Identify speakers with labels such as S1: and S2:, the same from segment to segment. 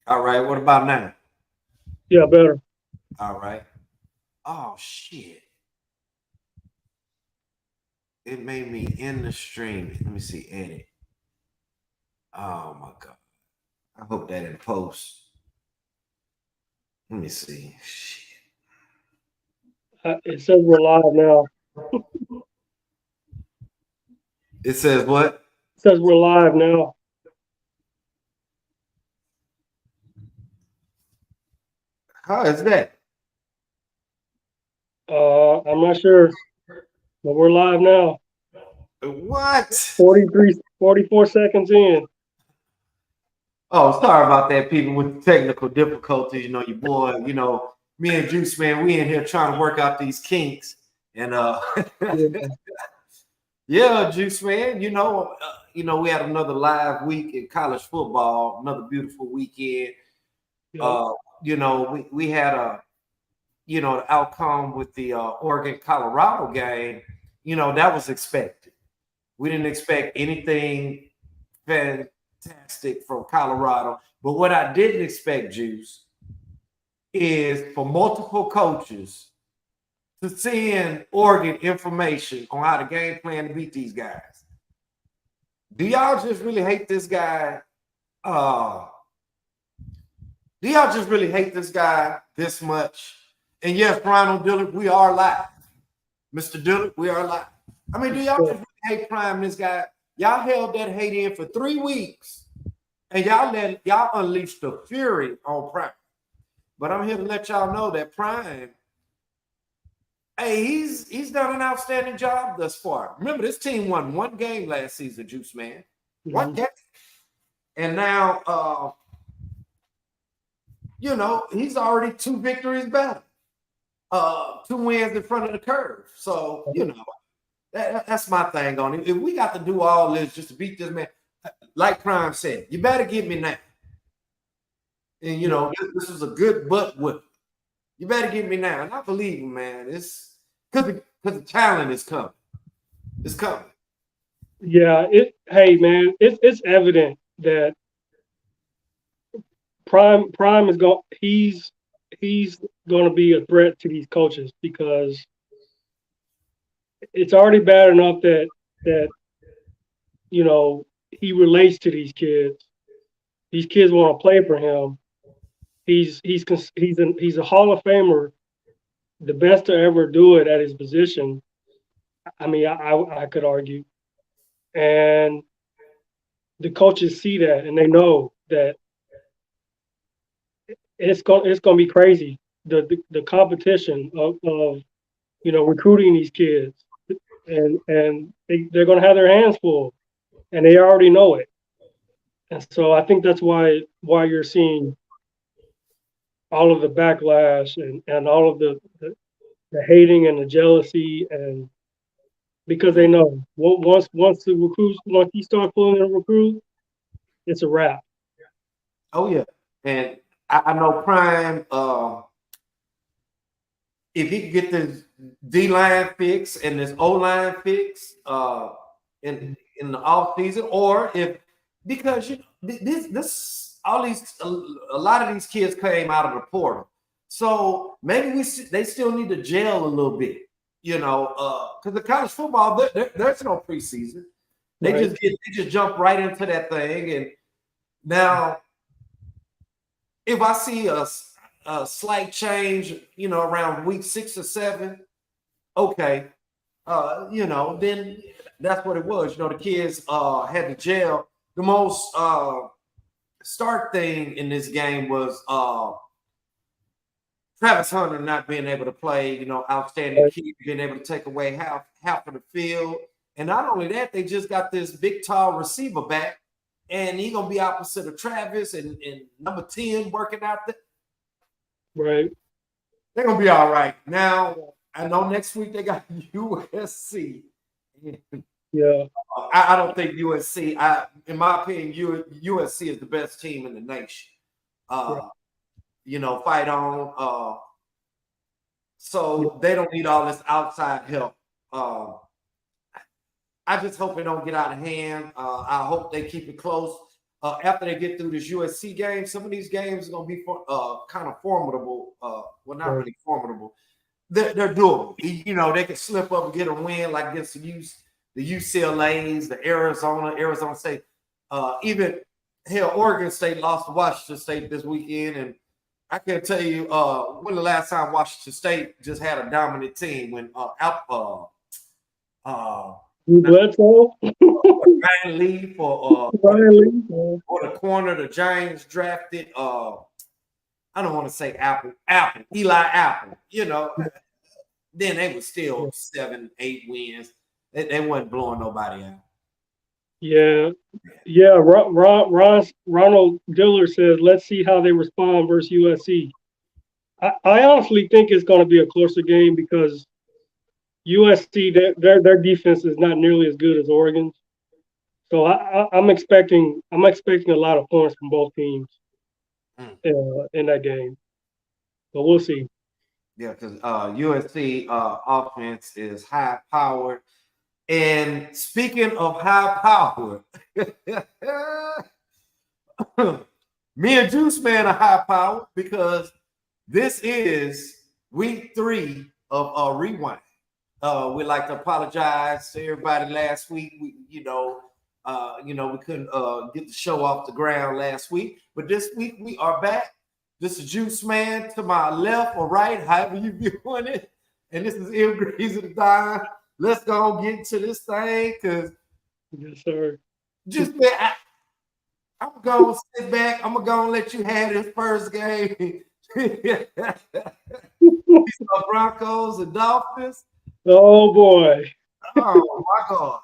S1: All right. What about now?
S2: Yeah, better.
S1: All right. Oh shit! It made me end the stream. Let me see. Edit. Oh my god. I hope that in post. Let me see. Shit.
S2: It says we're live now.
S1: It says what?
S2: It says we're live now.
S1: How is that?
S2: I'm not sure, but we're live now.
S1: What?
S2: 44 seconds in.
S1: Oh, sorry about that, people with technical difficulties. You know, your boy, me and Juice Man, we in here trying to work out these kinks. And
S2: Yeah,
S1: yeah, Juice Man, we had another live week in college football, another beautiful weekend.
S2: yeah,
S1: Uh, we had the outcome with the Oregon Colorado game, that was expected. We didn't expect anything fantastic from Colorado. But what I didn't expect, Juice, is for multiple coaches to send Oregon information on how the game plan to beat these guys. Do y'all just really hate this guy? Uh, do y'all just really hate this guy this much? And yes, Brian Dillard, we are live. Mr. Dillard, we are live. I mean, do y'all just
S2: yeah,
S1: really hate Prime this guy? Y'all held that hate in for 3 weeks. And y'all unleashed the fury on Prime. But I'm here to let y'all know that Prime, hey, he's done an outstanding job thus far. Remember, this team won one game last season, Juice Man. One
S2: mhm.
S1: game. And now he's already 2 victories better. 2 wins in front of the curve. So, that's my thing on it. If we got to do all this just to beat this man, like Prime said, you better get me now. And
S2: Yeah,
S1: this was a good butt whip. You better get me now. And I believe him, man. It's because the talent is coming. It's coming.
S2: yeah. Hey, man, it's evident that Prime is going. He's going to be a threat to these coaches because it's already bad enough that he relates to these kids. These kids want to play for him. He's a Hall of Famer, the best to ever do it at his position. I mean, I could argue, and the coaches see that and they know that it's going to be crazy. The competition of recruiting these kids, and they're going to have their hands full, and they already know it. And so I think that's why you're seeing all of the backlash and all of the hating and the jealousy, and because they know once you start pulling in a recruit, it's a wrap.
S1: Oh yeah. And I know Prime, if he can get this D line fix and this O line fix in the off season, or if because this all these a lot of these kids came out of the portal, so maybe they still need to gel a little bit, because the college football there's no preseason.
S2: Right.
S1: They just jump right into that thing, and now if I see a slight change, around week 6 or 7, okay, then that's what it was. The kids had to jail. The most start thing in this game was Travis Hunter not being able to play. Outstanding
S2: Right.
S1: kid being able to take away half of the field, and not only that, they just got this big tall receiver back, and he gonna be opposite of Travis and number 10 working out there.
S2: Right.
S1: They're gonna be all right. Now I know next week they got USC.
S2: Yeah.
S1: I don't think USC. In my opinion, USC is the best team in the nation.
S2: Right.
S1: Uh, fight on.
S2: Yeah.
S1: So they don't need all this outside help. I just hope it don't get out of hand. I hope they keep it close. after they get through this USC game, some of these games are going to be kind of formidable. Well, not really formidable. They're doable. You know, they can slip up and get a win like against the UCLA's, the Arizona State, even hell, Oregon State lost to Washington State this weekend, and I can't tell you when the last time Washington State just had a dominant team when
S2: Bledsoe,
S1: Ryan Leaf or the corner the Giants drafted. I don't want to say Eli Apple. You know, then they were still 7, 8 wins. They wasn't blowing nobody out.
S2: Yeah. Ronald Diller says, "Let's see how they respond versus USC." I honestly think it's going to be a closer game because USC their defense is not nearly as good as Oregon's. So I'm expecting a lot of points from both teams in that game. But we'll see.
S1: Yeah, because USC offense is high powered. And speaking of high power, me and Juice Man are high powered because this is week 3 of Rewind. We'd like to apologize to everybody last week. We couldn't get the show off the ground last week, but this week we are back. This is Juice Man to my left or right, however you viewing it, and this is M Grease of the Dime. Let's go get into this thing, cause
S2: yes, sir.
S1: Just I'm gonna sit back. I'm gonna let you have this first game. Broncos and Dolphins.
S2: Oh boy.
S1: Oh my God.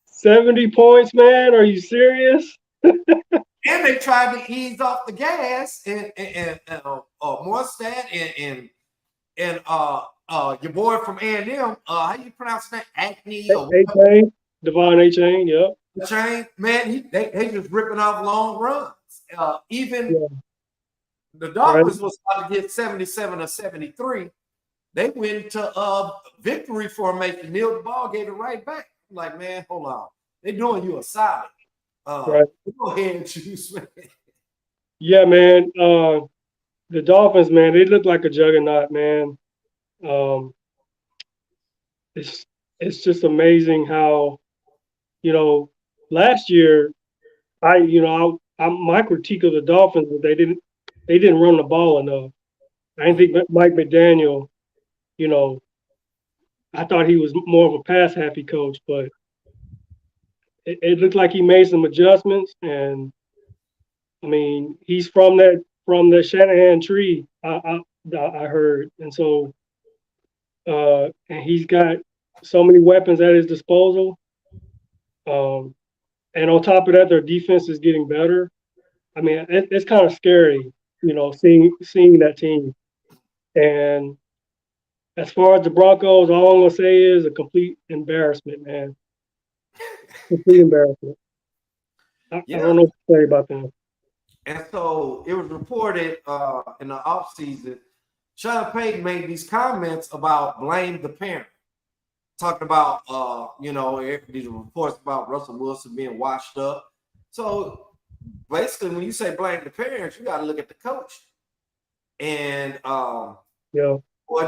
S2: 70 points, man. Are you serious?
S1: And they tried to ease off the gas and Morstead and your boy from A&M, how you pronounce that? Acne or
S2: A-Chain, Devon A-Chain, yep.
S1: Chain, man, they just ripping off long runs. The Dolphins was about to get 77 or 73. They went to victory formation, kneeled the ball, gave it right back. I'm like, man, hold on. They're doing you a solid. Go ahead, Juice, man.
S2: Yeah, man. The Dolphins, man, they look like a juggernaut, man. It's just amazing how, last year, my critique of the Dolphins was they didn't run the ball enough. I didn't think Mike McDaniel, I thought he was more of a pass happy coach, but it looked like he made some adjustments, and I mean he's from the Shanahan tree. I heard, and so and he's got so many weapons at his disposal. And on top of that, their defense is getting better. I mean, it's kind of scary, seeing that team. And as far as the Broncos, all I'm gonna say is a complete embarrassment, man. Complete embarrassment. I don't know what to say about that.
S1: And so it was reported in the offseason, Sean Payton made these comments about blame the parent. Talking about, these reports about Russell Wilson being washed up. So basically, when you say blame the parents, you got to look at the coach. And boy,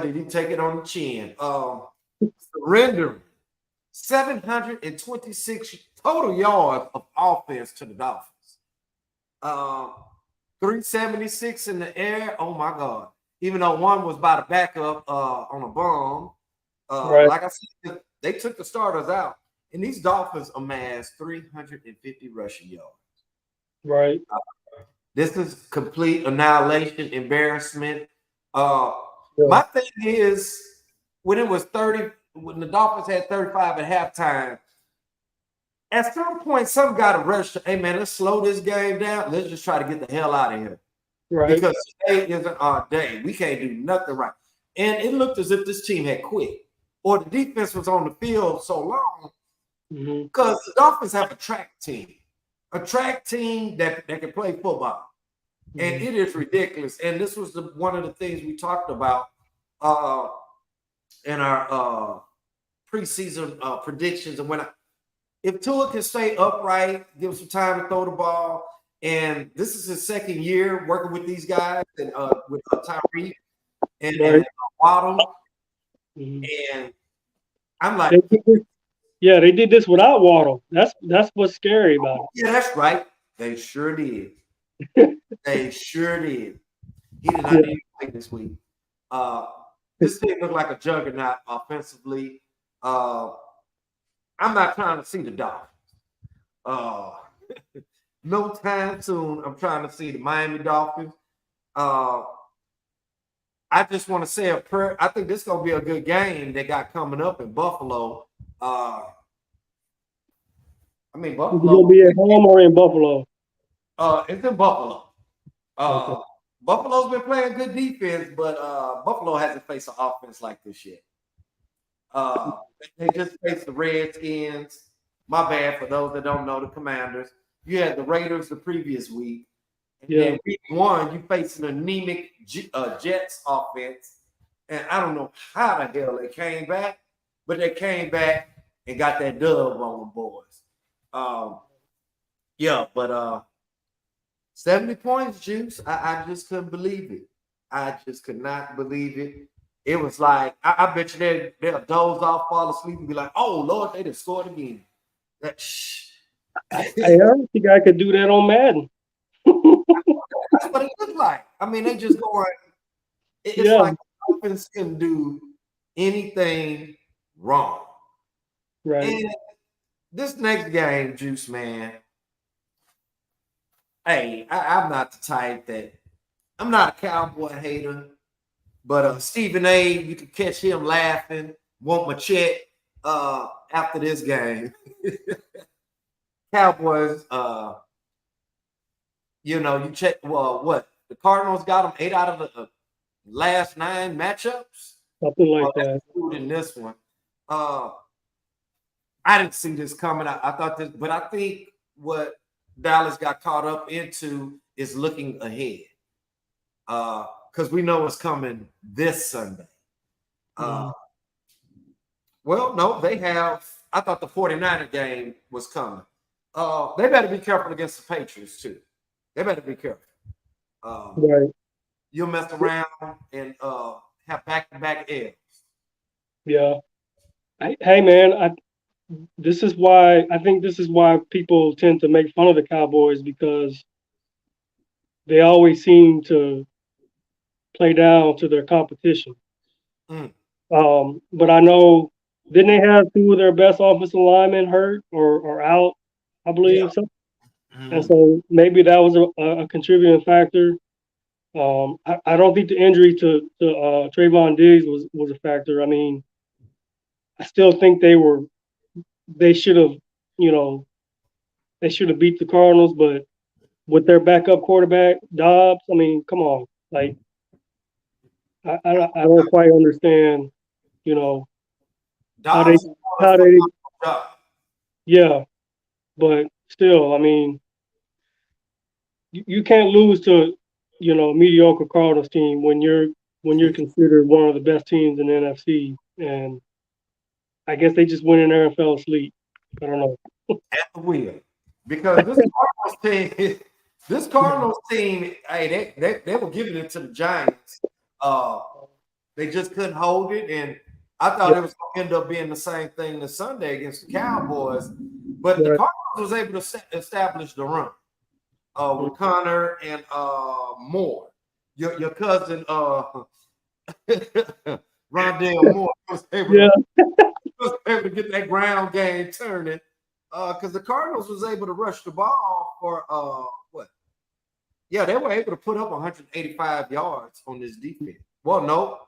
S1: did he take it on the chin. Surrendering 726 total yards of offense to the Dolphins. 376 in the air. Oh my God. Even though one was by the backup on a bomb. Like I said, they took the starters out. And these Dolphins amassed 350 rushing yards.
S2: Right.
S1: This is complete annihilation, embarrassment. My thing is, when it was 30, when the Dolphins had 35 at halftime, at some point, some got to rush. Hey, man, let's slow this game down. Let's just try to get the hell out of here.
S2: Right.
S1: Because today isn't our day. We can't do nothing right. And it looked as if this team had quit. Or the defense was on the field so long because the Dolphins have a track team that can play football. And it is ridiculous. And this was one of the things we talked about in our preseason predictions. And if Tua can stay upright, give him some time to throw the ball, and this is his second year working with these guys and with Tyreek and
S2: Right.
S1: Waddle,
S2: Mhm.
S1: and I'm like,
S2: They did this, yeah, they did this without Waddle. That's what's scary about
S1: yeah, that's right. They sure did.
S2: it.
S1: They sure did. He did not
S2: Yeah.
S1: need to play this week. Uh, this thing looked like a juggernaut offensively. Uh, I'm not trying to see the Dolphins. Uh, no time soon. I'm trying to see the Miami Dolphins. Uh, I just want to say a prayer. I think this is gonna be a good game they got coming up in Buffalo. Uh, I mean
S2: Is it gonna
S1: Buffalo.
S2: be at home or in Buffalo?
S1: It's in Buffalo.
S2: Okay.
S1: Buffalo's been playing good defense, but Buffalo hasn't faced an offense like this yet. They just faced the Redskins. My bad for those that don't know the Commanders. You had the Raiders the previous week. And
S2: Yeah.
S1: then week one, you face an anemic Jets offense. And I don't know how the hell they came back, but they came back and got that dub on them boys. Yeah, but 70 points, Juice. I just couldn't believe it. I just could not believe it. It was like, I bet you they'll doze off, fall asleep, and be like, oh, Lord, they just scored again. Shh.
S2: I don't think I could do that on Madden.
S1: That's what it looked like. I mean, they just going, it's
S2: Yeah.
S1: like offense can do anything wrong.
S2: Right.
S1: And this next game, Juice, man, hey, I'm not the type that, I'm not a Cowboy hater, but Stephen A., you can catch him laughing, want my check after this game. Cowboys, you check, well, what? The Cardinals got them 8 out of the last 9 matchups.
S2: Something like
S1: Well, that's
S2: that.
S1: including this one. Uh, I didn't see this coming. I thought this, but I think what Dallas got caught up into is looking ahead. Because we know it's coming this Sunday. Uh,
S2: Mhm.
S1: well, no, they have. I thought the 49er game was coming. They better be careful against the Patriots, too. They better be careful.
S2: Right.
S1: You'll mess around and have back-to-back L's.
S2: Yeah. Hey man, I think this is why people tend to make fun of the Cowboys because they always seem to play down to their competition.
S1: Mm.
S2: But I know didn't they have two of their best offensive linemen hurt or out, I
S1: Yeah.
S2: believe so. And
S1: Mm-hmm.
S2: so maybe that was a contributing factor. I don't think the injury to Trayvon Diggs was a factor. I mean, I still think they should have, you know, they should have beat the Cardinals, but with their backup quarterback Dobbs, I mean, come on, like I don't quite understand, you know, how they
S1: Dobbs is doing a
S2: how they
S1: phenomenal job.
S2: yeah, but still, I mean, you can't lose to a mediocre Cardinals team when you're considered one of the best teams in the NFC, and I guess they just went in there and fell asleep. I don't know.
S1: At the wheel. Because this Cardinals team, hey, they were giving it to the Giants. Uh, they just couldn't hold it, and I thought
S2: Yeah,
S1: it was going to end up being the same thing this Sunday against the Cowboys. But the
S2: right.
S1: Cardinals was able to establish the run with Connor and Moore. Your cousin Rondell Moore
S2: Yeah,
S1: was able to get that ground game turning because the Cardinals was able to rush the ball for what? Yeah, they were able to put up 185 yards on this defense. Well, no,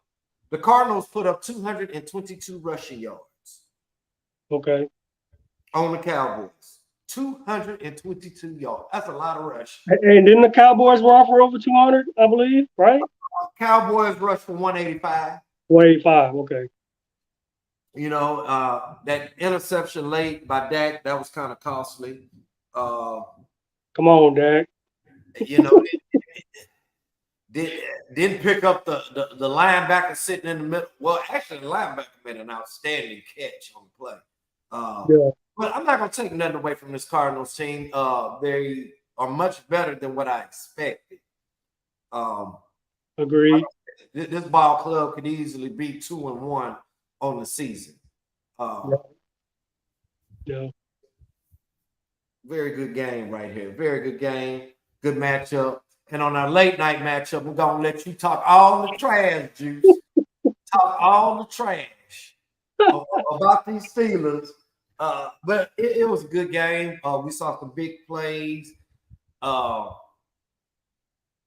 S1: the Cardinals put up 222 rushing yards
S2: okay.
S1: on the Cowboys. 222 yards. That's a lot of rush.
S2: And then the Cowboys were off for over 200, I believe, right?
S1: Cowboys rushed for 185.
S2: 185. Okay.
S1: That interception late by Dak, that was kind of costly. Uh,
S2: Come on, Dak.
S1: you know, didn't pick up the linebacker sitting in the middle. Well, actually, the linebacker made an outstanding catch on the play.
S2: Yeah.
S1: But I'm not gonna take nothing away from this Cardinals team. They are much better than what I expected. Um,
S2: Agreed.
S1: this ball club could easily be 2-1 on the season.
S2: Yeah. Yeah.
S1: Very good game right here. Very good game. Good matchup. And on our late night matchup, we're gonna let you talk all the trash, Juice. Talk all the trash about these Steelers. But it was a good game. We saw some big plays. Uh,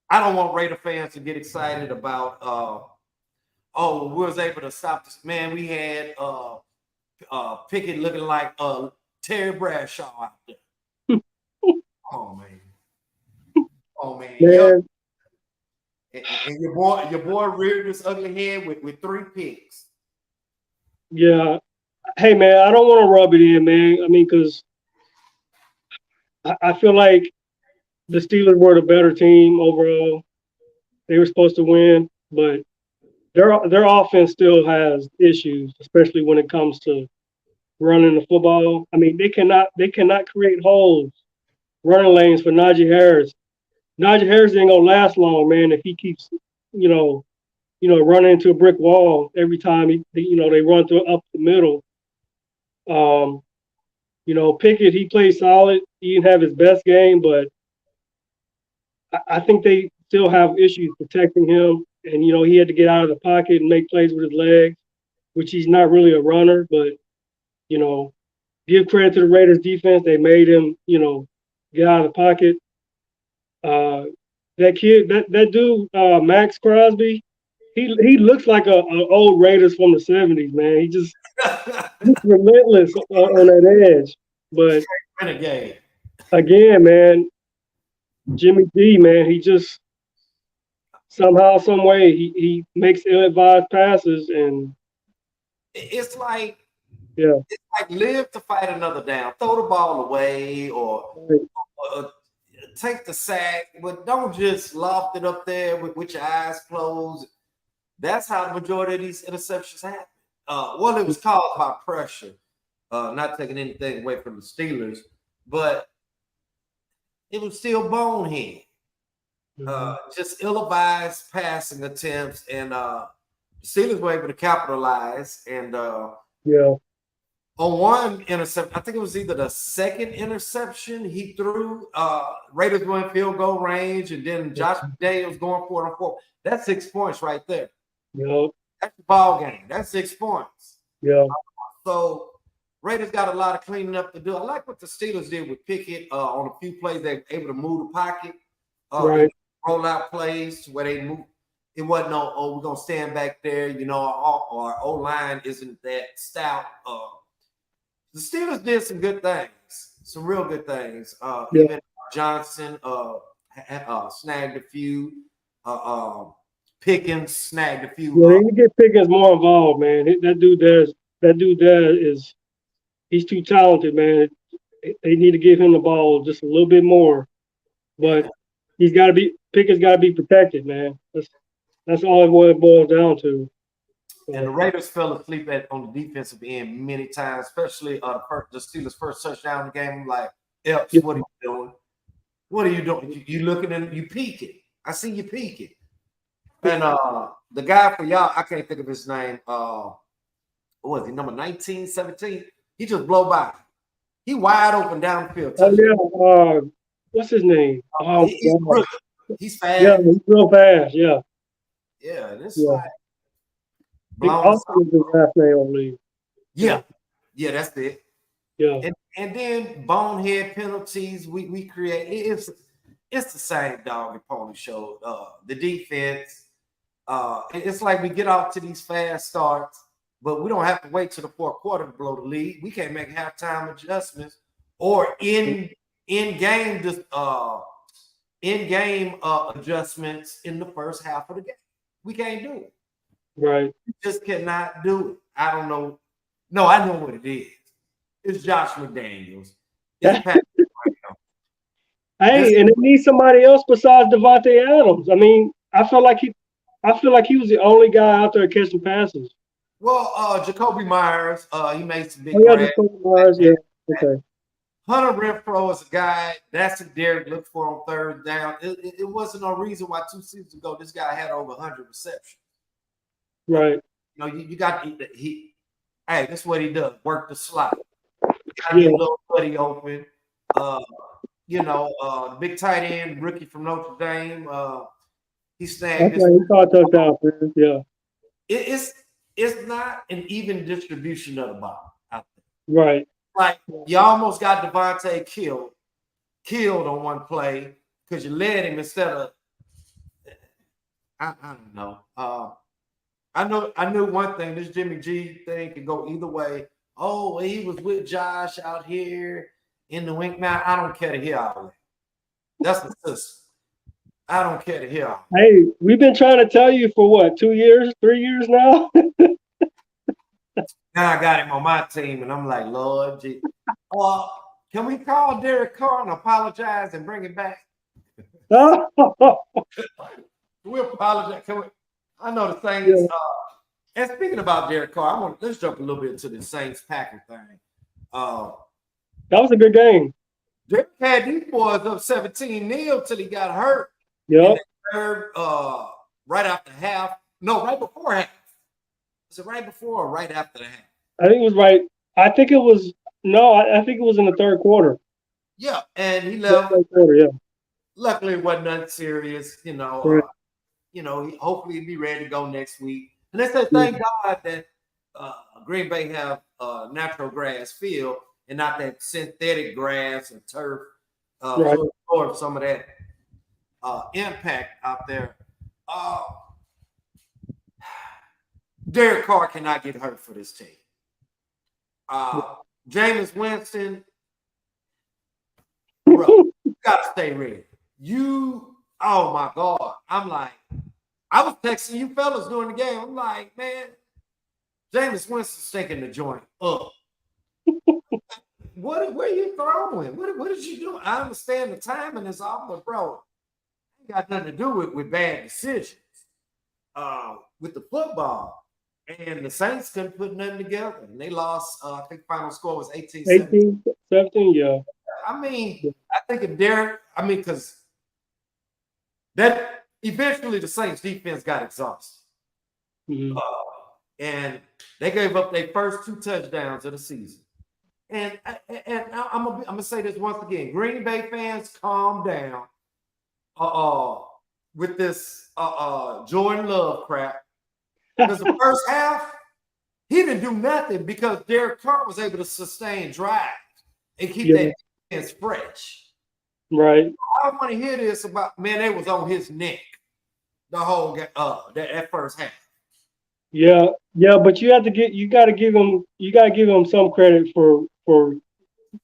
S1: I don't want Raider fans to get excited about. Oh, we was able to stop this. Man, we had Pickett looking like Terry Bradshaw out there. Oh man. Oh man.
S2: Man,
S1: And your boy reared this ugly head with 3 picks.
S2: yeah. Hey, man, I don't want to rub it in, man. I mean, because I feel like the Steelers were the better team overall. They were supposed to win, but their offense still has issues, especially when it comes to running the football. I mean, they cannot create holes, running lanes for Najee Harris. Najee Harris ain't gonna last long, man, if he keeps, you know, running into a brick wall every time they run through up the middle. Um, Pickett, he played solid. He didn't have his best game, but I think they still have issues protecting him. And he had to get out of the pocket and make plays with his legs, which he's not really a runner. But give credit to the Raiders defense. They made him, get out of the pocket. That kid, that dude, Max Crosby, he looks like a old Raiders from the '70s, man. He's relentless on that edge. But
S1: Renegade.
S2: again, man, Jimmy G, man, he just somehow, some way, he makes ill-advised passes, and
S1: It's like
S2: yeah,
S1: live to fight another down. Throw the ball away or take the sack, but don't just loft it up there with your eyes closed. That's how the majority of these interceptions happen. Well, it was caused by pressure, not taking anything away from the Steelers, but it was still bonehead. Just ill-advised passing attempts, and the Steelers were able to capitalize. And
S2: yeah,
S1: on one interception, I think it was either the second interception he threw. Raiders were in field goal range, and then Josh McDaniels going 4-4. That's 6 points right there.
S2: yeah,
S1: That's the ball game. That's 6 points.
S2: yeah.
S1: So Raiders got a lot of cleaning up to do. I like what the Steelers did with Pickett on a few plays. They were able to move the pocket,
S2: Right.
S1: roll out plays where they move. It wasn't no, oh, we're gonna stand back there. Our O line isn't that stout. The Steelers did some good things, some real good things. Even Johnson snagged a few. Pickens snagged a few.
S2: Yeah, they need to get Pickens more involved, man. That dude there is he's too talented, man. They need to give him the ball just a little bit more, but Pickens got to be protected, man. That's all it boils down to.
S1: And the Raiders fell asleep on the defensive end many times, especially the Steelers' first touchdown in the game. I'm like, Epps, what are you doing? What are you doing? You looking and you peeking. I see you peeking. And the guy for y'all, I can't think of his name. What was he, number 19, 17? He just blow by. He wide open downfield.
S2: Oh, yeah. What's his name?
S1: He's fast.
S2: Yeah, he's real fast. Yeah.
S1: Yeah, and it's like
S2: Austin is his last name, I believe.
S1: Yeah, that's it.
S2: Yeah.
S1: And then bonehead penalties we create. It's the same dog and pony show. The defense. It's like we get off to these fast starts, but we don't have to wait till the fourth quarter to blow the lead. We can't make halftime adjustments or in game adjustments in the first half of the game. We can't do it.
S2: Right.
S1: We just cannot do it. I don't know. No, I know what it is. It's Josh McDaniels. It's Patrick.
S2: Hey, and they need somebody else besides Devontae Adams. I mean, I feel like he was the only guy out there catching passes.
S1: Well, Jacoby Myers, he made some big
S2: Jacoby Myers, yeah. Okay.
S1: Hunter Renfro is a guy. That's what Derek looked for on third down. It wasn't no reason why 2 seasons ago this guy had over 100 receptions.
S2: Right.
S1: You know, you got he. Hey, that's what he does. Work the slot. Got to
S2: Yeah.
S1: get little buddy open. Big tight end rookie from Notre Dame. He snagged
S2: That's
S1: this.
S2: right. He caught a touchdown, man. Yeah.
S1: It's not an even distribution of the ball out there.
S2: Right.
S1: Like you almost got Devontae killed on one play because you led him instead of. I don't know. I knew one thing. This Jimmy G thing could go either way. Oh, he was with Josh out here in the wing. Man, I don't care to hear all that. That's the system. I don't care to hear all that.
S2: Hey, we've been trying to tell you for what, 2 years, 3 years now?
S1: Now I got him on my team, and I'm like, Lord, gee. Can we call Derek Carr and apologize and bring it back? We apologize. I know the Saints.
S2: Yeah.
S1: And speaking about Derek Carr, let's jump a little bit into the Saints Packers thing.
S2: That was a good game.
S1: Derek had these boys up 17-0 till he got hurt.
S2: Yep.
S1: Right after half. No, right before half. Was it right before or right after the half?
S2: I think it was right. I think it was I think it was in the third quarter.
S1: Yeah, and he left.
S2: Third quarter, yeah.
S1: Luckily, it wasn't nothing serious.
S2: Right.
S1: Hopefully he'll be ready to go next week. And they said, thank God that Green Bay have natural grass field and not that synthetic grass and turf.
S2: Right.
S1: Or some of that impact out there. Derek Carr cannot get hurt for this team. Jameis Winston, bro, you gotta stay ready. Oh my God. I'm like, I was texting you fellas during the game. I'm like, man, Jameis Winston's taking the joint up. Where are you throwing? What did you do? I understand the timing is off, but bro, it ain't got nothing to do with bad decisions. With the football. And the Saints couldn't put nothing together. And they lost, I think final score was 18-17.
S2: 17, yeah.
S1: I mean, I think if Derek, because that eventually the Saints defense got exhausted.
S2: Mm-hmm.
S1: And they gave up their first 2 touchdowns of the season. And I'm gonna say this once again: Green Bay fans, calm down. With this Jordan Love crap, because the first half he didn't do nothing because Derek Carr was able to sustain drives and keep that defense fresh.
S2: Right.
S1: I don't want to hear this about they was on his neck the whole that first half.
S2: Yeah, but you got to give him some credit for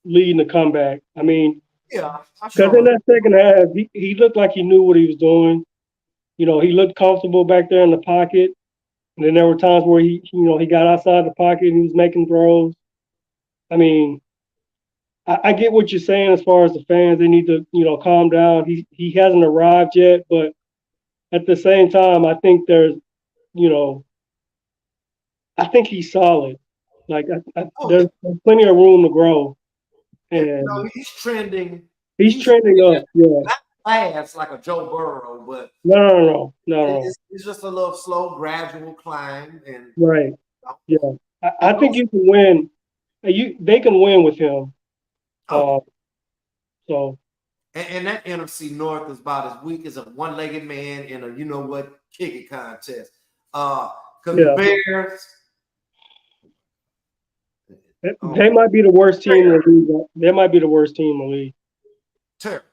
S2: leading the comeback. I mean,
S1: yeah,
S2: because in that second half, he looked like he knew what he was doing. He looked comfortable back there in the pocket. And then there were times where he got outside the pocket and he was making throws. I mean, I get what you're saying as far as the fans. They need to, calm down. He hasn't arrived yet, but at the same time, I think there's, I think he's solid. Like there's plenty of room to grow. And
S1: he's trending.
S2: He's trending up. Yeah.
S1: Not fast like a Joe Burrow, but
S2: no.
S1: It's just a little slow, gradual climb. And
S2: right. Yeah. I think you can win. They can win with him. So.
S1: And that NFC North is about as weak as a one-legged man in a kicking contest. Because the Bears.
S2: They might be the worst team in the league. They might be the worst team in the league.
S1: Terrible.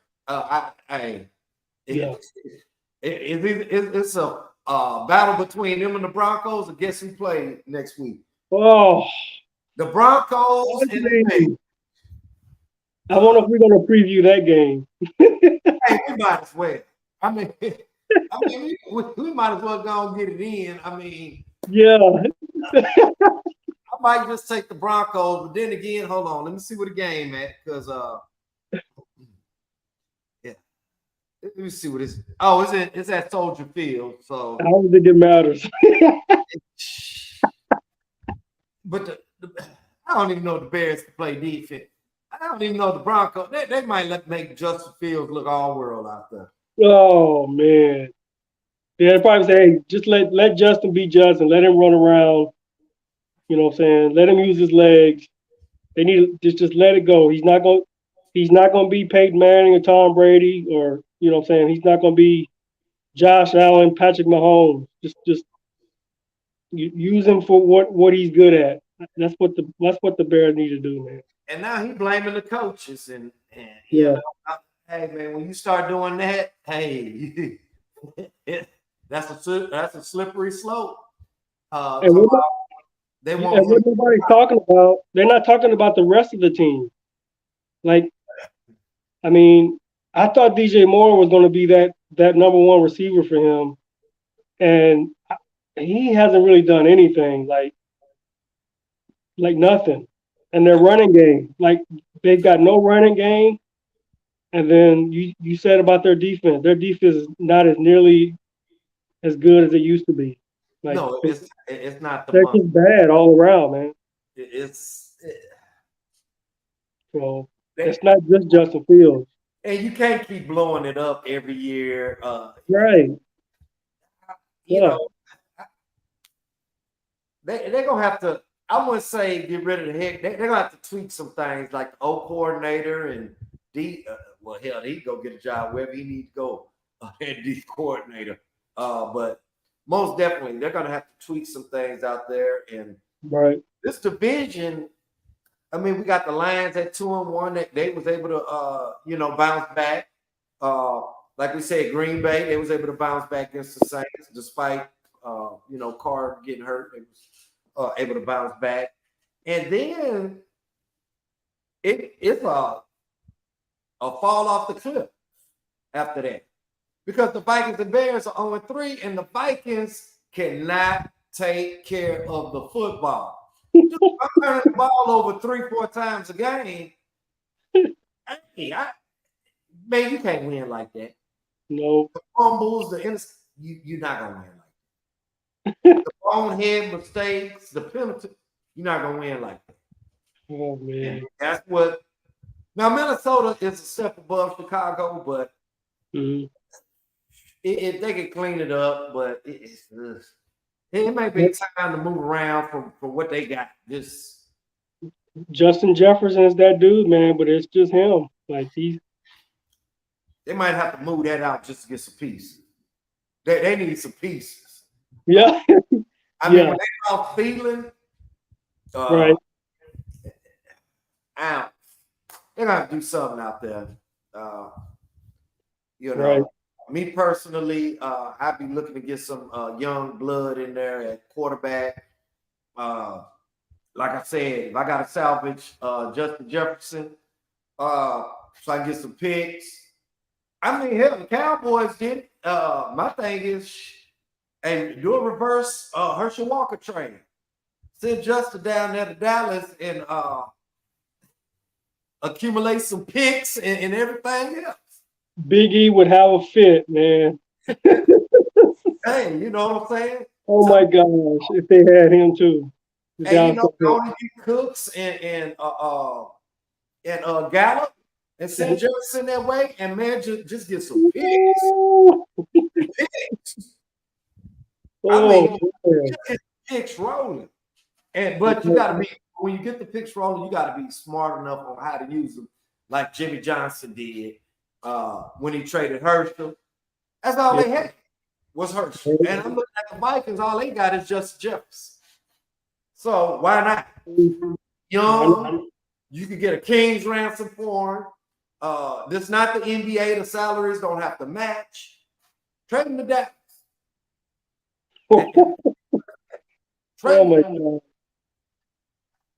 S1: It's a battle between them and the Broncos. And guess who play next week?
S2: Oh,
S1: the Broncos and the Bears.
S2: I wonder if we're going to preview that game.
S1: Hey, we might as well. We might as well go and get it in.
S2: Yeah.
S1: I might just take the Broncos, but then again, hold on. Let me see what the game at, because let me see what it's. Oh, it's at Soldier Field. So
S2: I don't think it matters.
S1: But I don't even know if the Bears can play defense. I don't even know the Broncos. They might make Justin Fields look all world out there.
S2: Oh man. Yeah, they probably say, hey, just let Justin be Justin, let him run around. You know what I'm saying? Let him use his legs. They need to just let it go. He's not gonna be Peyton Manning or Tom Brady or you know what I'm saying. He's not gonna be Josh Allen, Patrick Mahomes. Just use him for what he's good at. That's what the Bears need to do, man.
S1: And now he blaming the coaches, and you
S2: Yeah.
S1: know, hey man, when you start doing that, hey, that's a slippery slope.
S2: And
S1: To
S2: what,
S1: they want
S2: and
S1: him.
S2: what nobody's talking about, they're not talking about the rest of the team. Like, I mean, I thought DJ Moore was going to be that number one receiver for him, and he hasn't really done anything. Like nothing. And their running game, like they've got no running game. And then you said about their defense. Their defense is not as nearly as good as it used to be. Like
S1: No, it's not the
S2: they're
S1: money.
S2: just bad all around, man.
S1: It's
S2: So
S1: they,
S2: it's not just Justin Fields.
S1: and you can't keep blowing it up every year.
S2: Right.
S1: You
S2: Yeah.
S1: know, they're gonna have to. I wouldn't say get rid of the head. They're gonna have to tweak some things like the O coordinator and D. Well, hell, he go get a job wherever he needs to go. And D coordinator. But most definitely, they're gonna have to tweak some things out there. And
S2: Right.
S1: this division, I mean, we got the Lions at 2-1. That they was able to, bounce back. Uh, like we said, Green Bay, they was able to bounce back against the Saints despite, Carr getting hurt. They was able to bounce back. And then it's a fall off the cliff after that because the Vikings and Bears are 0-3, and the Vikings cannot take care of the football. Just turning the ball over 3-4 times a game. Hey, man, you can't win like that.
S2: No.
S1: The fumbles, you're not gonna win like that. The bonehead mistakes, the penalty, you're not gonna win like that.
S2: Oh
S1: And
S2: man.
S1: that's what. Now Minnesota is a step above Chicago, but
S2: Mhm.
S1: if they can clean it up, but it may be time to move around from what they got. Just
S2: Justin Jefferson is that dude, man, but it's just him. Like he's
S1: they might have to move that out just to get some pieces. They need some pieces.
S2: yeah,
S1: I mean,
S2: yeah,
S1: when they out feeling,
S2: right,
S1: out, they're gonna do something out there. Uh,
S2: right.
S1: Me personally, I'd be looking to get some young blood in there at quarterback. Uh, like I said, if I got to salvage Justin Jefferson, so I can get some picks. I mean, hell, the Cowboys did it. My thing is, and do a reverse Herschel Walker trade. Send Justin down there to Dallas and accumulate some picks and everything else.
S2: Big E would have a fit, man.
S1: Hey, you know what I'm saying?
S2: Oh
S1: So,
S2: my gosh, if they had him too. The
S1: hey,
S2: Dallas Cowboys.
S1: only get Cooks and Gallup and send Jefferson that way, and man, just get some picks. Picks. I
S2: Oh
S1: mean,
S2: man.
S1: just get picks rolling. But you gotta be when you get the picks rolling, you gotta be smart enough on how to use them, like Jimmy Johnson did when he traded Herschel. That's all they had was Herschel. And I'm looking at the Vikings, all they got is just Jefferson. So why not? Young, you could get a king's ransom for him. This is not the NBA. The salaries don't have to match. Trade him to Dallas.
S2: Oh
S1: Trade
S2: my
S1: him.
S2: god.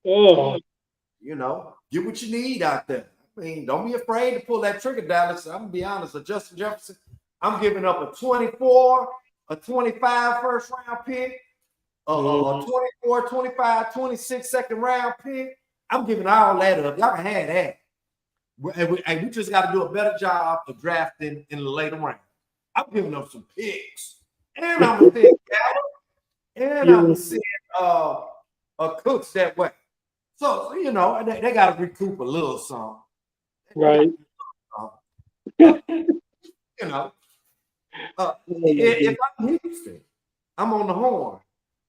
S2: Oh
S1: Get what you need out there. I mean, don't be afraid to pull that trigger, Dallas. I'm gonna be honest. With Justin Jefferson, I'm giving up a 24, a 25 first round pick, a 24, 25, 26 second round pick. I'm giving all that up. Y'all can have that. And we just got to do a better job of drafting in the later round. I'm giving up some picks, and I'm gonna pick Gallup, and I'm
S2: yeah.
S1: gonna send Cooks that way. So they got to recoup a little something. They got
S2: Right.
S1: you know, uh,
S2: Oh my
S1: if
S2: goodness.
S1: I'm Houston, I'm on the horn.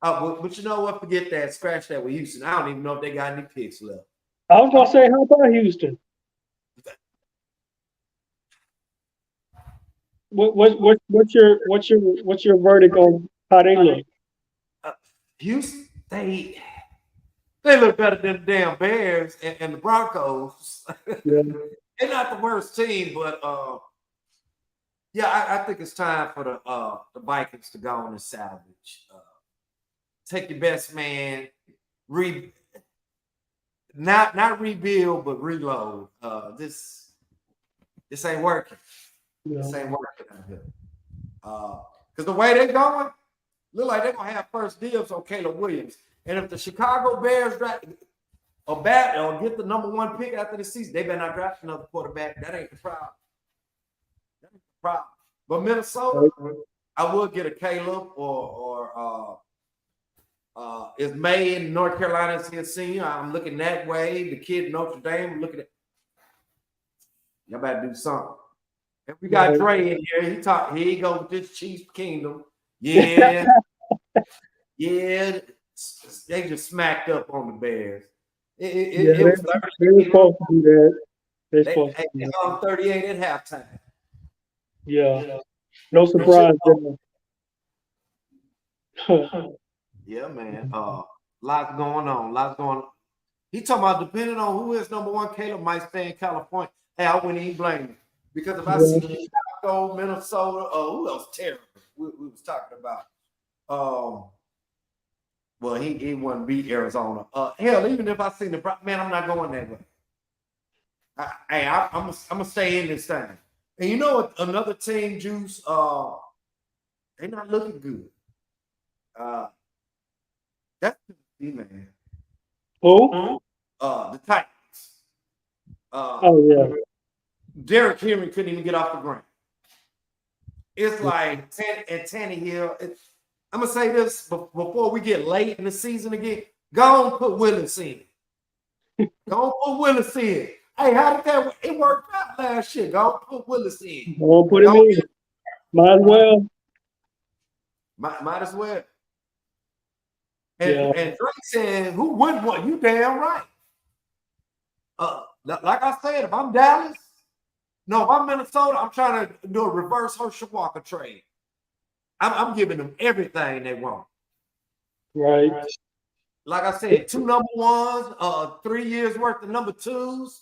S1: But you know what? Forget that. Scratch that with Houston. I don't even know if they got any picks left.
S2: I was gonna say, how about Houston? What's your verdict on how they look?
S1: Uh, Houston, they look better than the damn Bears and the Broncos.
S2: Yeah,
S1: They're not the worst team, but yeah, I think it's time for the Vikings to go on and salvage. Take your best man, re not rebuild, but reload. This ain't working.
S2: yeah,
S1: This ain't working out here. Because the way they're going, look like they're gonna have first dibs on Caleb Williams. And if the Chicago Bears draft or bat or get the number 1 pick after the season, they better not draft another quarterback. That ain't the problem. That ain't the problem. But Minnesota,
S2: right.
S1: I would get a Caleb or is May in North Carolina is a senior. I'm looking that way. The kid in Notre Dame, looking at y'all better do something. And we got
S2: Right.
S1: Dre in here. Here he go with this Chiefs Kingdom. Yeah, yeah. They just smacked up on the Bears.
S2: Yeah,
S1: It was
S2: they were
S1: 38.
S2: supposed to do that. They're
S1: They,
S2: supposed to
S1: they
S2: do
S1: hung 38 at halftime.
S2: that. Yeah, no surprise there.
S1: Yeah, man. Lots going on. Lots going on. He talking about depending on who is number 1, Caleb might stay in California. Hey, I wouldn't even blame him. Because if I see
S2: Yeah,
S1: Chicago, Minnesota, who else terrible we was talking about? Well, he wouldn't beat Arizona. Hell, even if I seen man, I'm not going that way. I'm gonna stay in this thing. And you know what? Another team, Juice. They're not looking good. Uh, that's the man.
S2: who?
S1: The Titans.
S2: Oh yeah,
S1: Derrick Henry couldn't even get off the ground. It's like Tannehill. I'm gonna say this before we get late in the season again. Go and put Willis in. Go and put Willis in. Hey, how did that work? It worked out last year. Go and put Willis in.
S2: won't put him
S1: Don't
S2: in. Might as well.
S1: might as well.
S2: Yeah,
S1: And Drake said, "Who wouldn't want you? Damn right." Like I said, if I'm Dallas, no, if I'm Minnesota, I'm trying to do a reverse Herschel Walker trade. I'm giving them everything they want.
S2: right.
S1: Like I said, 2 number 1s, 3 years worth of number 2s,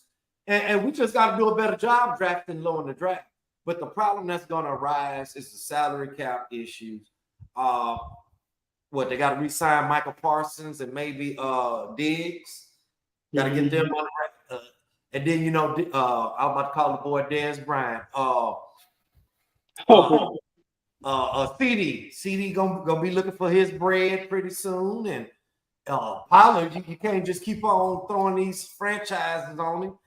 S1: and we just got to do a better job drafting low in the draft. But the problem that's going to arise is the salary cap issues. They got to re-sign Michael Parsons and maybe Diggs. Got to get them on and then I'm about to call the boy Dez Bryant. CD gonna be looking for his bread pretty soon, and Pollard, you can't just keep on throwing these franchises on him.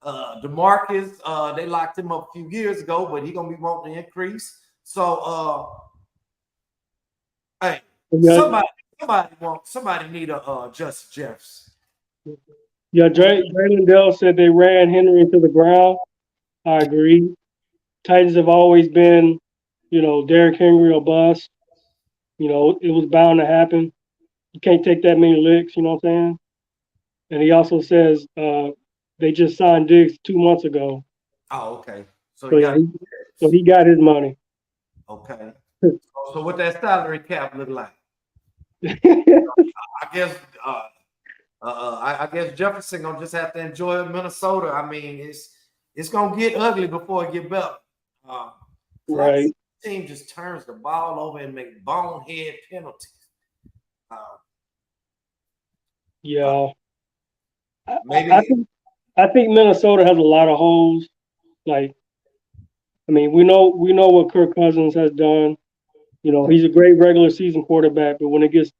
S1: DeMarcus, they locked him up a few years ago, but he's gonna be wanting to increase. So, hey,
S2: Yeah,
S1: somebody need a Justin Jefferson.
S2: yeah. Jalen Dell said they ran Henry into the ground. I agree. Titans have always been, Derrick Henry or bust. It was bound to happen. You can't take that many licks. You know what I'm saying? And he also says they just signed Diggs 2 months ago.
S1: Oh, okay. So
S2: So
S1: you
S2: yeah,
S1: got
S2: he got his money.
S1: okay. So what that salary cap look like? I guess I guess Jefferson gonna just have to enjoy Minnesota. I mean, it's gonna get ugly before it get better. That
S2: Right.
S1: team just turns the ball over and make bonehead penalties. Uh,
S2: Yeah.
S1: maybe
S2: I think Minnesota has a lot of holes. Like, I mean, we know what Kirk Cousins has done. He's a great regular season quarterback, but when it gets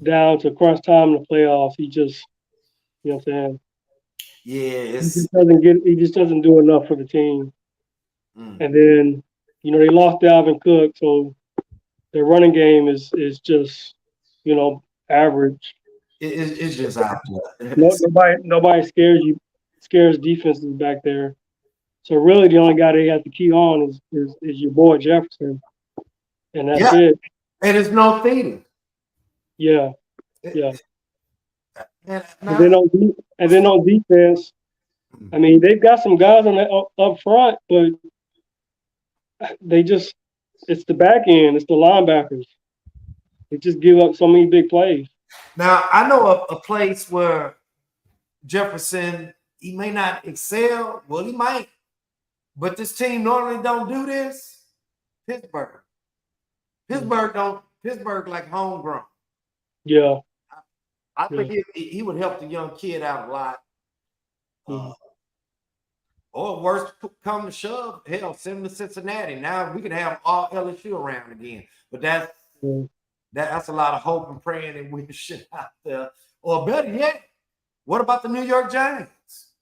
S2: down to crunch time in the playoffs, he just, what I'm saying,
S1: yeah, it's
S2: he just doesn't do enough for the team.
S1: mm,
S2: And then, they lost Dalvin Cook, so their running game is just, average.
S1: it's just out there.
S2: No, nobody scares defenses back there. So really, the only guy they have to key on is your boy Jefferson, and that's
S1: Yeah,
S2: it.
S1: and it's no theater.
S2: Yeah, yeah.
S1: And
S2: And
S1: now,
S2: then on defense, I mean, they've got some guys on that up front, but they just it's the back end, it's the linebackers. They just give up so many big plays.
S1: now I know a place where Jefferson, he may not excel. Well, he might, but this team normally don't do this. Pittsburgh. Pittsburgh like homegrown.
S2: Yeah.
S1: I
S2: Yeah.
S1: think he would help the young kid out a lot.
S2: Mhm.
S1: Or worse, come to shove, hell, send him to Cincinnati. Now we can have all LSU around again. But that's a lot of hope and praying and wishing out there. Or better yet, what about the New York Giants?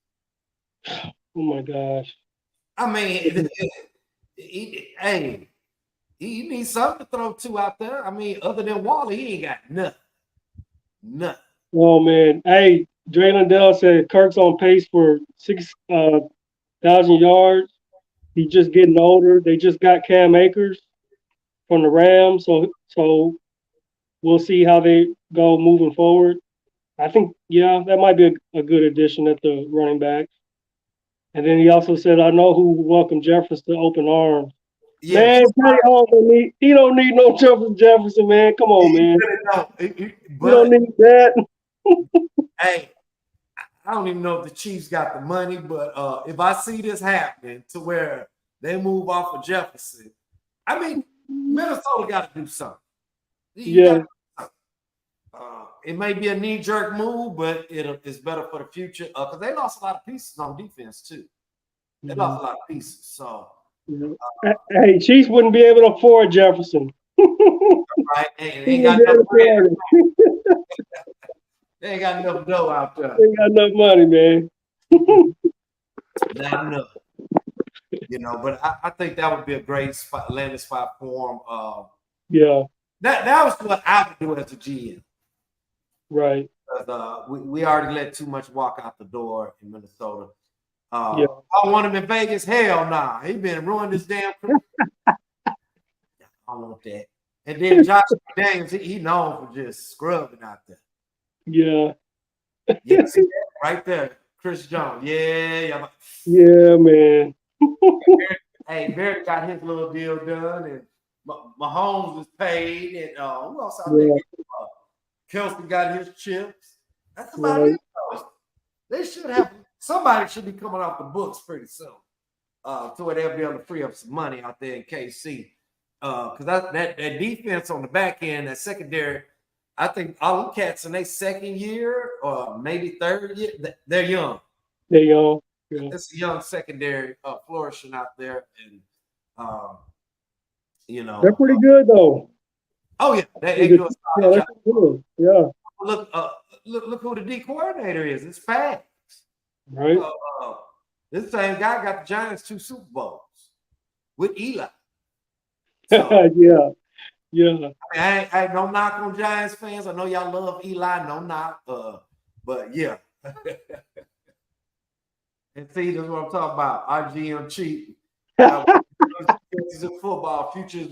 S2: Oh my gosh.
S1: I mean, hey, he needs something to throw to out there. I mean, other than Wally, he ain't got nothing. Nothing.
S2: Oh man. Hey, Dre Lindell said Kirk's on pace for 6,000 yards. He's just getting older. They just got Cam Akers from the Rams, so we'll see how they go moving forward. I think, yeah, that might be a good addition at the running back. And then he also said, "I know who welcomed Jefferson to open arms."
S1: Yeah,
S2: Man, Patty Hall he don't need no Jefferson, man. Come on, man.
S1: really
S2: You don't need that.
S1: Hey, I don't even know if the Chiefs got the money, but if I see this happening to where they move off of Jefferson, I mean, Minnesota got to do something.
S2: Yeah.
S1: It may be a knee-jerk move, but it's better for the future because they lost a lot of pieces on defense too. They lost a lot of pieces. So,
S2: hey, Chiefs wouldn't be able to afford Jefferson.
S1: right? They ain't got enough bread. They ain't got enough dough out there.
S2: They ain't got enough money, man.
S1: Not enough. You know, but I think that would be a great landing spot for him.
S2: Yeah.
S1: That was what I would do as a GM.
S2: Right.
S1: We already let too much walk out the door in Minnesota.
S2: Yeah.
S1: I want him in Vegas. Hell nah. He been ruined this damn career. I don't want that. And then Josh McDaniels, he known for just scrubbing out there.
S2: Yeah.
S1: Yeah, see that right there. Chris Jones. Yeah.
S2: Yeah, man.
S1: Hey, Barrett got his little deal done, and Mahomes was paid, and who else out there? Kelsey got his chips. That's about it. They should have somebody should be coming off the books pretty soon, to where they'll be able to free up some money out there in KC. Because that defense on the back end, that secondary, I think all them cats in their second year or maybe third year, they're young.
S2: They're young. Yeah.
S1: It's a young secondary flourishing out there, and
S2: they're pretty good though.
S1: Oh yeah, they do a solid job.
S2: Good. Yeah.
S1: Look who the D coordinator is. It's Spags.
S2: Right.
S1: This same guy got the Giants 2 Super Bowls with Eli. So,
S2: yeah.
S1: I mean, I no knock on Giants fans. I know y'all love Eli. No knock. But yeah. And see, that's what I'm talking about. Our GM cheap. Football futures.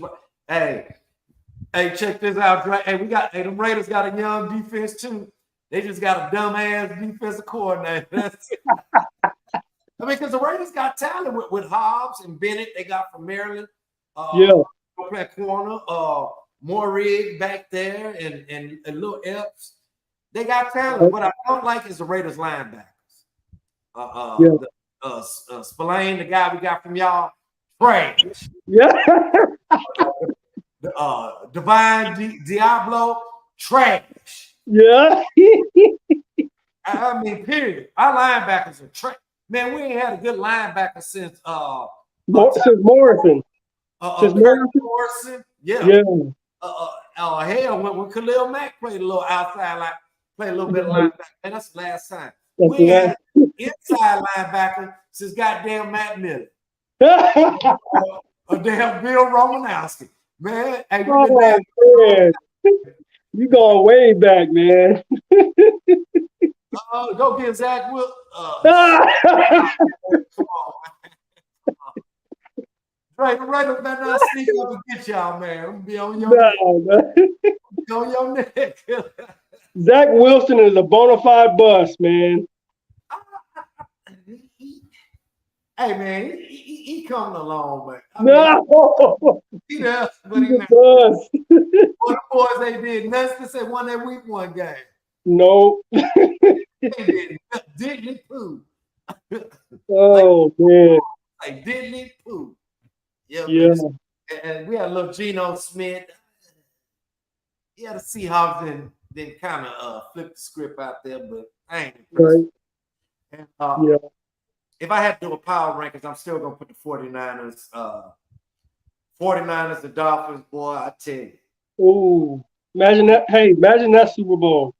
S1: Hey, check this out. Hey, them Raiders got a young defense too. They just got a dumbass defensive coordinator. I mean, because the Raiders got talent with Hobbs and Bennett. They got from Maryland. Play corner. Morrig back there and little Epps. They got talent. What I don't like is the Raiders linebackers. Spillane, the guy we got from y'all, trash.
S2: Yeah.
S1: Divine Diablo, trash.
S2: Yeah.
S1: I mean, period. Our linebackers are trash. Man, we ain't had a good linebacker since
S2: Morrison.
S1: Morrison. Yeah.
S2: Yeah.
S1: When Khalil Mack played a little outside, played a little bit of linebacker. Man, that's the last time. We had inside linebacker since goddamn Matt Miller. A damn Bill Romanowski. Man, hey,
S2: You going way back, man.
S1: Go get Zach Will.
S2: Nah,
S1: Come on, right up that now sneak up and get y'all, man. I'm gonna be on your neck.
S2: man.
S1: Be on your neck.
S2: Zach Wilson is a bona fide bust, man.
S1: Hey man, he coming along, man. I mean,
S2: No,
S1: he does, but
S2: he's
S1: he
S2: a
S1: not.
S2: bust.
S1: Well, the boys they did nothing to say won that week one game.
S2: No.
S1: They didn't poo. like
S2: Oh man.
S1: didn't poo. Yeah, man.
S2: Yeah.
S1: And we had a little Geno Smith. Yeah, the Seahawks then kind of flip the script out there, but I ain't impressed.
S2: Right.
S1: And,
S2: Yeah.
S1: if I had to do a power rankings, I'm still gonna put the 49ers. 49ers, the Dolphins, boy, I tell you.
S2: Ooh. Imagine that. Hey, imagine that Super Bowl.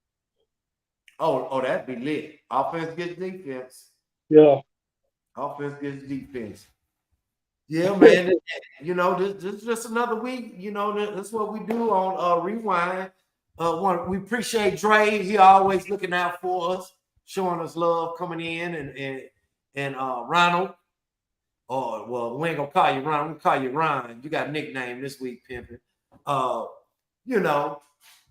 S1: Oh, that'd be lit. Offense gets defense.
S2: Yeah.
S1: Offense gets defense. Yeah, man. You know, this is just another week. You know, that's what we do on Rewind. We appreciate Dre. He always looking out for us, showing us love, coming in, and Ronald. Oh, well, we ain't gonna call you Ron. We'll call you Ron. You got a nickname this week, pimping. You know,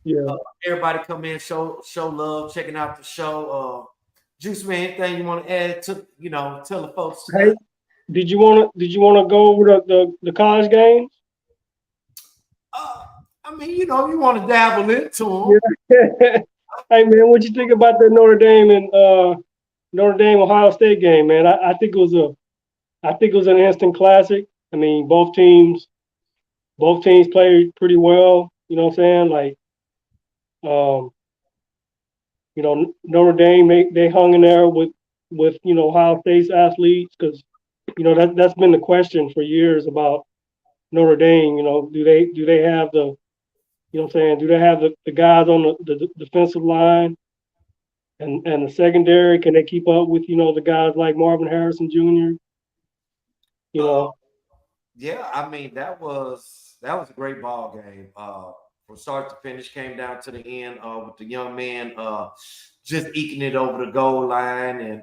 S2: Yeah.
S1: everybody come in, show love, checking out the show. Juice man, anything you want to add to tell the folks
S2: Hey,
S1: tonight?
S2: did you want to go over the college games?
S1: I mean, you want to dabble into them.
S2: Yeah. Hey man, what you think about that Notre Dame Ohio State game, man? I think it was an instant classic. I mean, both teams played pretty well. You know what I'm saying? Like, um, Notre Dame they hung in there with Ohio State's athletes because that's been the question for years about Notre Dame. Do they have the what I'm saying? Do they have the guys on the defensive line and the secondary? Can they keep up with the guys like Marvin Harrison Jr.? You
S1: Uh,
S2: know,
S1: yeah, I mean that was a great ball game. From start to finish, came down to the end with the young man just eking it over the goal line. And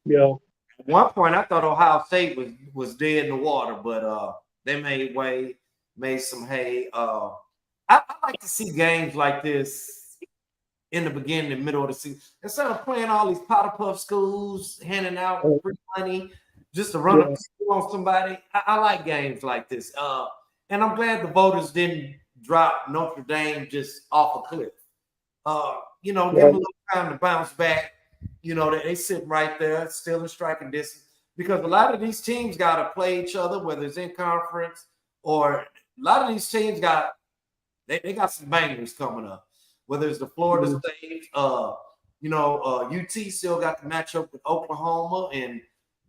S2: yeah,
S1: at one point, I thought Ohio State was dead in the water, but they made way, made some hay. I like to see games like this in the beginning and middle of the season instead of playing all these powder puff schools, handing out free money just to run
S2: yeah,
S1: up on somebody. I like games like this, and I'm glad the voters didn't drop Notre Dame just off a cliff. Give them a
S2: right,
S1: little time to bounce back. They sit right there, still in striking distance, because a lot of these teams got to play each other, whether it's in conference or a lot of these teams they got some bangers coming up. Whether it's the Florida
S2: yeah,
S1: State, UT still got to match up with Oklahoma, and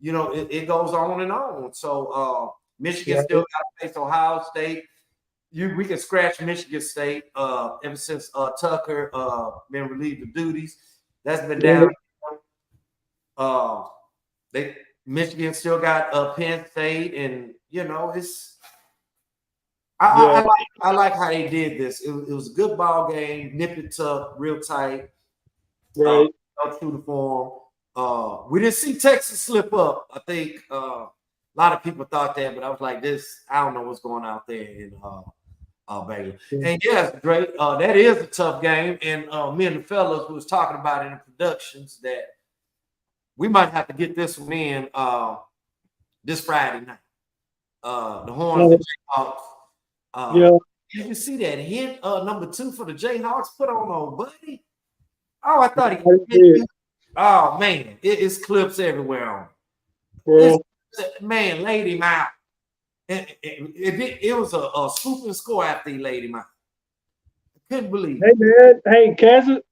S1: it goes on and on. So Michigan still
S2: right,
S1: got to face Ohio State. We can scratch Michigan State ever since Tucker been relieved of duties. That's been down.
S2: right,
S1: Uh, they Michigan still got Penn State, and it's
S2: yeah,
S1: I like how they did this. It was a good ball game, nip it tough, real tight, uh,
S2: right.
S1: true to form. We didn't see Texas slip up. I think a lot of people thought that, but I was like, this. I don't know what's going out there in Baylor.
S2: Yeah.
S1: And yes, great. That is a tough game, and me and the fellas was talking about in the productions that we might have to get this one in this Friday night. The Horns, the Jayhawks. Uh,
S2: Yeah,
S1: you can see that hit number 2 for the Jayhawks put on Buddy. Oh, I thought he
S2: I
S1: hit
S2: did,
S1: you. Oh man, it's clips everywhere on. It's,
S2: bro.
S1: man, laid him out. It was a swooping score after he laid him out. I couldn't believe
S2: Hey
S1: it.
S2: man, hey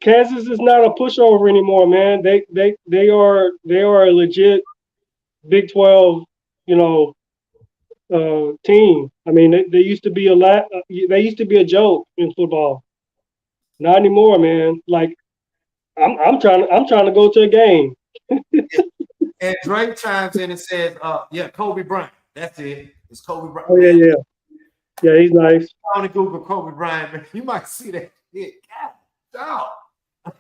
S2: Kansas is not a pushover anymore, man. They are a legit Big 12, you know, team. I mean, they used to be they used to be a joke in football. Not anymore, man. Like I'm trying to go to a game.
S1: And Drake chimes in and says, yeah, Kobe Bryant. That's it. It's Kobe Bryant.
S2: Oh yeah,
S1: Man,
S2: yeah, yeah. He's nice.
S1: on to Google Kobe Bryant, man. You might see that. Yeah, God, dog.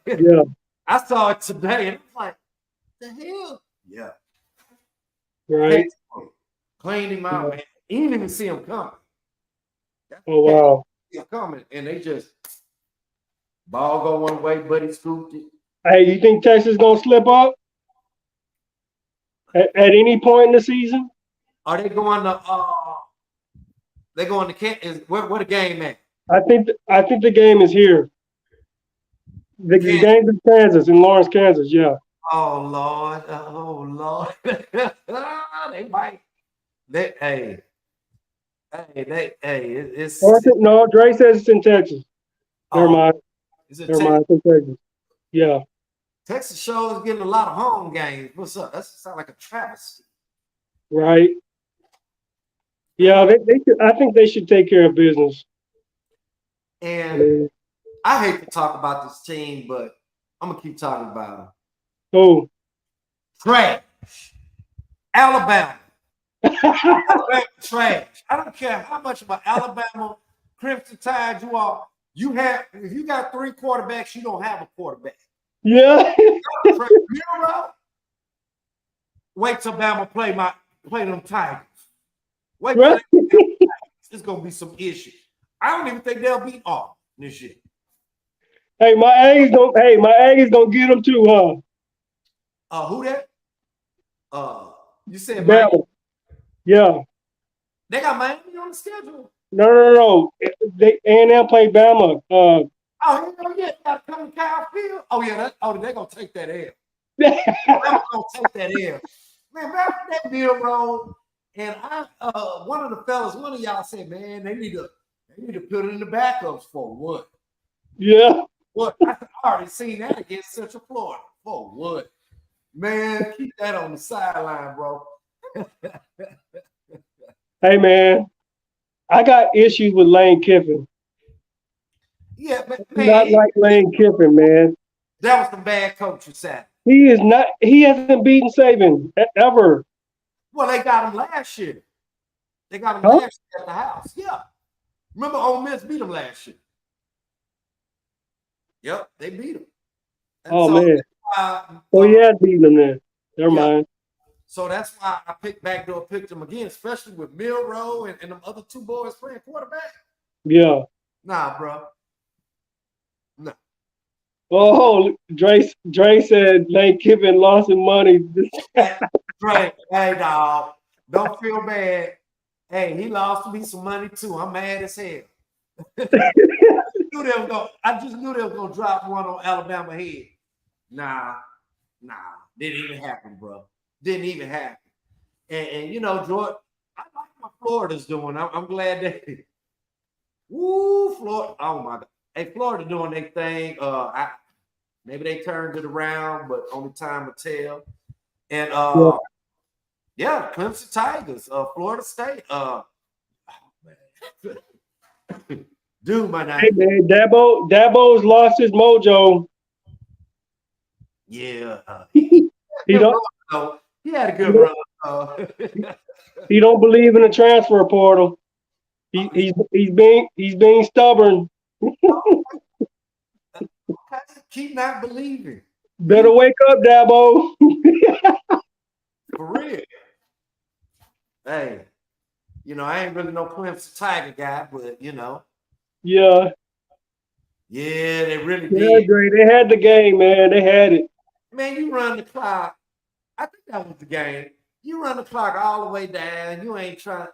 S2: Yeah.
S1: I saw it today, and I was like, the hell? Yeah.
S2: Right.
S1: Cleaned him out,
S2: Yeah.
S1: man. He didn't even see him coming.
S2: Oh wow.
S1: See him coming, and they just ball go one way, buddy scooped it.
S2: Hey, you think Texas gonna slip up at any point in the season?
S1: Are they going to? They going to Kent? Is where the game at?
S2: I think the game is here. The
S1: Kansas.
S2: game's in Kansas, in Lawrence, Kansas. Yeah.
S1: Oh Lord, oh Lord. They might. They it's
S2: Or no, Dre says it's in Texas. Never
S1: oh,
S2: mind.
S1: is it
S2: Never mind. It's in Texas. Yeah.
S1: Texas show is getting a lot of home games. What's up? That sounds like a travesty.
S2: Right. Yeah. I think they should take care of business. I
S1: And
S2: mean,
S1: I hate to talk about this team, but I'm gonna keep talking about them.
S2: oh.
S1: Trash. Alabama. Alabama trash. I don't care how much about Alabama Crimson Tide you are. You have if you got 3 quarterbacks, you don't have a quarterback.
S2: Yeah.
S1: Wait till Bama play them Tigers. Wait till
S2: Right.
S1: it's gonna be some issues. I don't even think they'll beat Auburn this year.
S2: Hey, my Aggies don't get them too, huh?
S1: Who that? You said Miami.
S2: Bama. Yeah.
S1: They got Miami on the schedule.
S2: No. They A&M play Bama.
S1: Oh yeah, got to come to Kyle Field. Oh yeah, they're gonna take that L. They're gonna take that L. Man, remember that Bill Roll? And one of the fellas, one of y'all said, man, they need to put it in the backups for what?
S2: Yeah.
S1: What? I already seen that against Central Florida. For what? Man, keep that on the sideline, bro.
S2: Hey man, I got issues with Lane Kiffin.
S1: Yeah, man,
S2: Not like Lane Kiffin, man.
S1: that was some bad coaching side.
S2: He is not. He hasn't beaten Saban ever.
S1: Well, they got him last year. They got him
S2: Huh?
S1: last year at the house. Yeah. Remember, Ole Miss beat him last year. Yep, they beat him. And
S2: Oh
S1: so,
S2: man. Oh yeah, beating him then. Never
S1: yeah.
S2: mind.
S1: So that's why I picked him again, especially with Milrow and them other 2 boys playing quarterback.
S2: Yeah.
S1: Nah, bro. No.
S2: Oh, Dre said Lane Kiffin lost his money.
S1: Right. Hey, dog. Don't feel bad. Hey, he lost me some money too. I'm mad as hell. I just knew they were gonna drop one on Alabama head. Nah. Didn't even happen, bro. Didn't even happen. And you know, Jordan, I like what Florida's doing. I'm glad they Florida. Oh my God. Hey, Florida doing their thing. Maybe they turned it around, but only time will tell. And yeah, Clemson Tigers, Florida State. Dude, my
S2: Hey man, Dabo's lost his mojo.
S1: Yeah.
S2: He don't.
S1: Run, he had a good run.
S2: He don't believe in the transfer portal. He's being stubborn.
S1: Keep not believing.
S2: Better wake up, Dabo.
S1: For real. Hey, you know, I ain't really no Clemson Tiger guy, but you know.
S2: Yeah.
S1: Yeah, they really
S2: Yeah,
S1: did.
S2: Dre, they had the game, man. They had it.
S1: Man, you run the clock. I think that was the game. You run the clock all the way down. You ain't trying.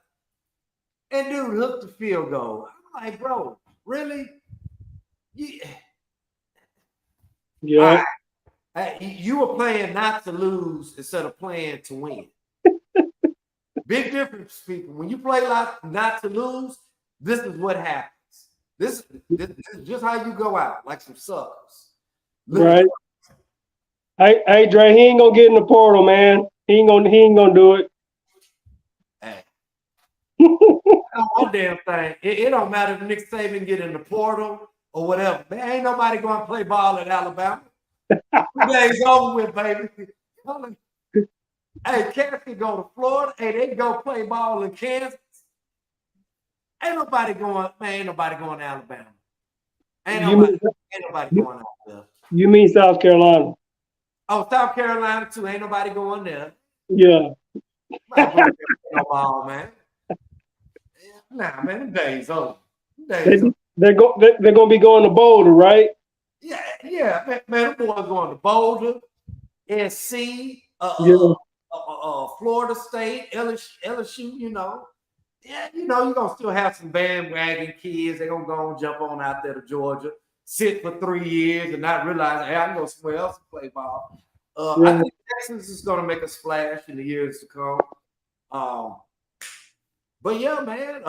S1: And dude hooked the field goal. I'm like, bro, really? Yeah.
S2: Yeah.
S1: Hey, you were playing not to lose instead of playing to win. Big difference, people. When you play not to lose, this is what happens. This is just how you go out, like some suckers.
S2: Right. Hey, Dre, he ain't gonna get in the portal, man. He ain't gonna do it.
S1: Hey. One damn thing. It don't matter if Nick Saban get in the portal or whatever. Man, ain't nobody going to play ball at Alabama. The day's over with, baby. Hey, cats can go to Florida. Hey, they can go play ball in Kansas. Ain't nobody going to Alabama. Ain't
S2: You
S1: nobody,
S2: mean
S1: ain't nobody going out there.
S2: you mean South Carolina?
S1: Oh, South Carolina too. Ain't nobody going there.
S2: Yeah.
S1: Nobody going there with no ball, man. Nah, man, them days over. Them
S2: They
S1: days over.
S2: they're gonna be going to Boulder, right?
S1: Yeah, yeah, man, them boys going to Boulder, SC,
S2: Yeah.
S1: Florida State, LSU, you know. Yeah, you know, you're gonna still have some bandwagon kids. They're gonna go and jump on out there to Georgia, sit for 3 years and not realize, hey, I can go somewhere else and play ball. I
S2: Yeah.
S1: think Texas is gonna make a splash in the years to come. Um, but yeah, man,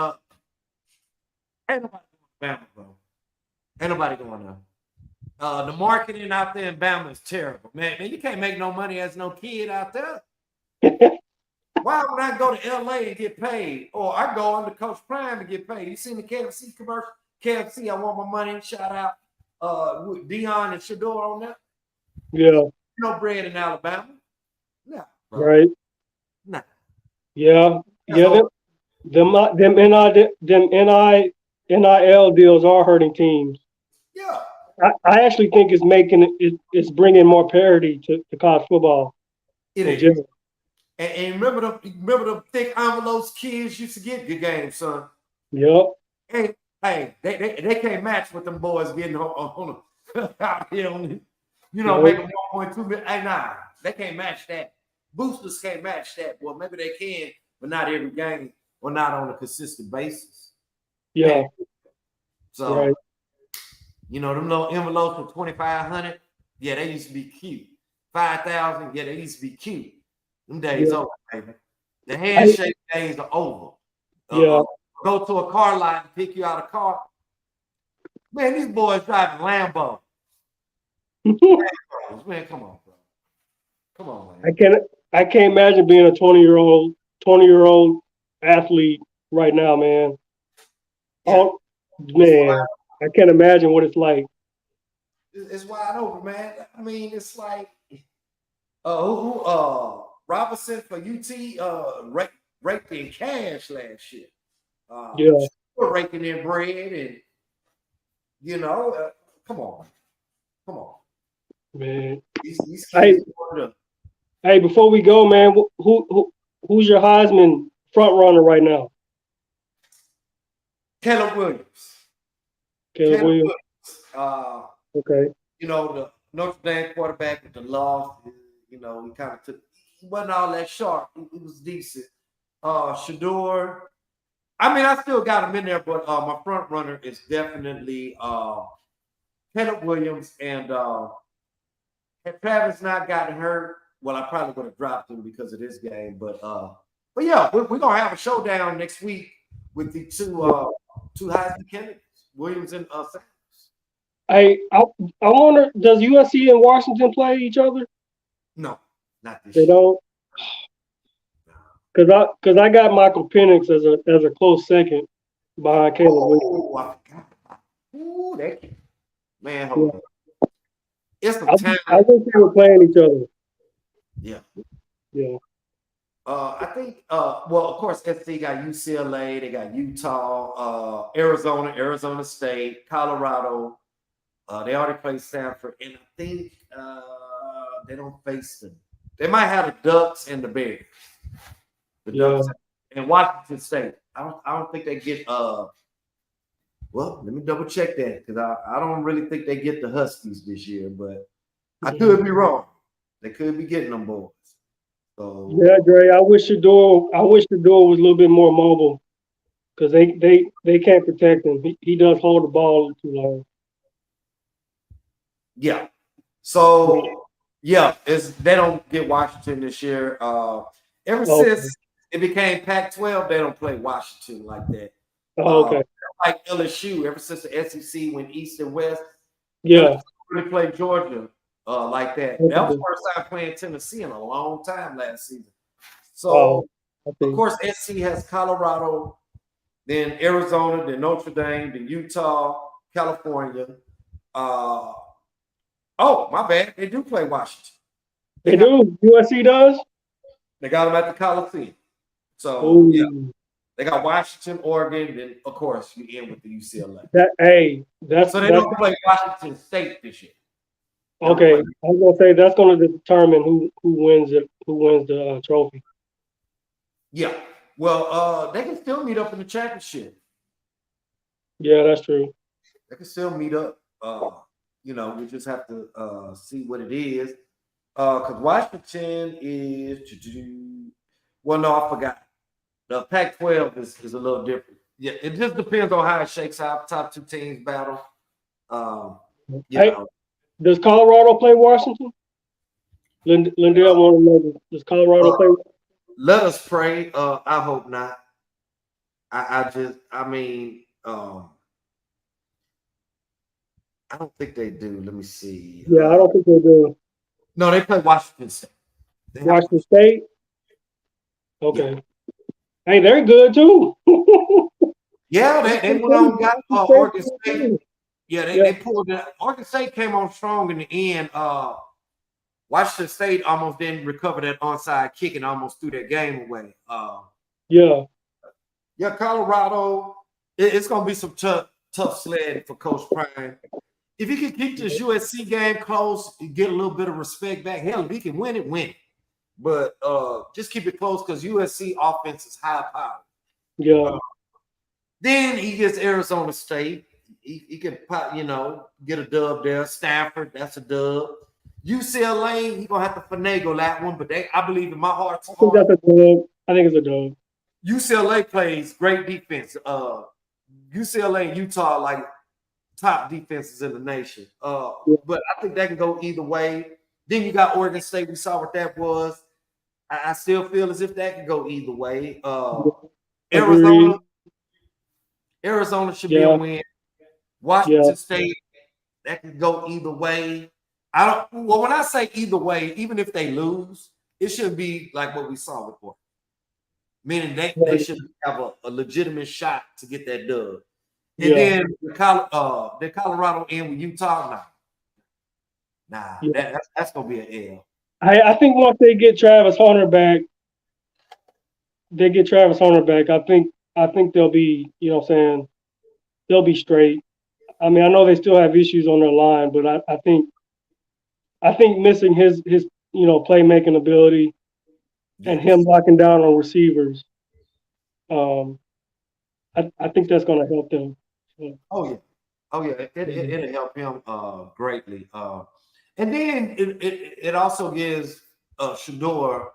S1: ain't nobody going to Bama, bro. Ain't nobody going there. The marketing out there in Bama is terrible, man. You can't make no money as no kid out there. Why would I go to LA and get paid? Or I go under Coach Prime to get paid. You seen the KFC commercial? KFC, I want my money. Shout out with Dion and Shador on that.
S2: Yeah.
S1: No bread in Alabama. Nah, bro.
S2: Right.
S1: Nah.
S2: Yeah.
S1: That's
S2: Yeah.
S1: all.
S2: NIL deals are hurting teams.
S1: Yeah.
S2: I actually think it's bringing more parity to college football
S1: It
S2: in
S1: is.
S2: general.
S1: And remember the thick envelopes kids used to get good games, son.
S2: Yep.
S1: Hey, they can't match what them boys getting on out here on the,
S2: Nope.
S1: making 1.2 million. Hey, nah, they can't match that. Boosters can't match that. Well, maybe they can, but not every game or not on a consistent basis.
S2: Yeah.
S1: So,
S2: Right.
S1: them little envelopes for 2,500, yeah, they used to be cute. 5,000, yeah, they used to be cute. Them days
S2: Yeah.
S1: over, baby. The handshake days are over.
S2: Yeah.
S1: Go to a car lot and pick you out a car. Man, these boys driving Lambo. Man, come on, bro. Come on, man.
S2: I can't imagine being a 20-year-old athlete right now, man.
S1: Yeah.
S2: Oh man, I can't imagine what it's like.
S1: It's wide open, man. I mean, it's like Robinson for UT raked in cash last year.
S2: Yeah.
S1: We're raking in bread and come on. Come on.
S2: Man.
S1: These kids
S2: Hey, before we go, man, who's your Heisman front runner right now?
S1: Caleb Williams.
S2: Caleb Williams. Okay.
S1: The Notre Dame quarterback with the loss, he kind of he wasn't all that sharp. He was decent. Shador, I mean, I still got him in there, but my front runner is definitely Caleb Williams. And had Travis not gotten hurt, well, I probably would have dropped him because of this game. But yeah, we're gonna have a showdown next week with the two Heisman candidates, Williams and Sanders.
S2: I wonder, does USC and Washington play each other?
S1: No, not this
S2: They
S1: year.
S2: don't. Cause I got Michael Penix as a close second behind Caleb Williams.
S1: I forgot. Ooh, that kid. Man, hold on. It's some time.
S2: I wish they were playing each other.
S1: Yeah.
S2: Yeah.
S1: I think well, of course, SC got UCLA, they got Utah, Arizona State, Colorado. They already played Stanford, and I think they don't face them. They might have the Ducks and the Bears. The Ducks and Washington State. I don't think they get well, let me double check that because I don't really think they get the Huskies this year, but I could be wrong. They could be getting them boys. So
S2: Yeah, Dre, I wish Shador was a little bit more mobile because they can't protect him. He does hold the ball too long.
S1: Yeah. So yeah, they don't get Washington this year. Ever since it became Pac-12, they don't play Washington like that.
S2: Okay.
S1: Like LSU, ever since the SEC went East and West,
S2: Yeah,
S1: really played Georgia like that. That was the first time playing Tennessee in a long time last season. So of course, SC has Colorado, then Arizona, then Notre Dame, then Utah, California. Oh, my bad. They do play Washington.
S2: They do. USC does.
S1: They got them at the Coliseum. So yeah, They got Washington, Oregon, and of course you end with the UCLA.
S2: That's
S1: So they don't play Washington State this year.
S2: okay. I was gonna say that's gonna determine who wins it, who wins the trophy.
S1: Yeah. Well, they can still meet up in the championship.
S2: Yeah, that's true.
S1: They can still meet up. We just have to see what it is. Because Washington is well, no, I forgot. The Pac-12 is a little different. Yeah, it just depends on how it shakes out. Top two teams battle.
S2: Hey, does Colorado play Washington? Lindell want to know, does Colorado play?
S1: Let us pray. I hope not. I don't think they do. Let me see.
S2: Yeah, I don't think they do.
S1: No, they play Washington State.
S2: Washington State? Okay. Yeah. Hey, they're good too.
S1: Yeah, they went on and got Oregon State. Yeah, they pulled it. Oregon State came on strong in the end. Washington State almost didn't recover that onside kick and almost threw that game away. Yeah, Colorado, it's going to be some tough sledding for Coach Prime. If he can keep this USC game close and get a little bit of respect back, hell, if he can win it, win it. But just keep it close because USC offense is high power.
S2: Yeah.
S1: Then he gets Arizona State. He can, get a dub there. Stanford, that's a dub. UCLA, he's going to have to finagle that one. But I believe in my heart.
S2: I think that's a dub. I think it's a dub.
S1: UCLA plays great defense. UCLA and Utah like top defenses in the nation. But I think that can go either way. Then you got Oregon State. We saw what that was. I still feel as if that can go either way. Arizona should be a win. Washington State, that can go either way. When I say either way, even if they lose, it should be like what we saw before. Meaning they should have a legitimate shot to get that dub. And then the Colorado end with Utah. That's gonna be an L.
S2: I think once they get Travis Hunter back, I think they'll be, they'll be straight. I mean, I know they still have issues on their line, but I think missing his playmaking ability and him locking down on receivers, I think that's going to help them.
S1: So. Oh yeah, it'll help him greatly. And then it also gives Shador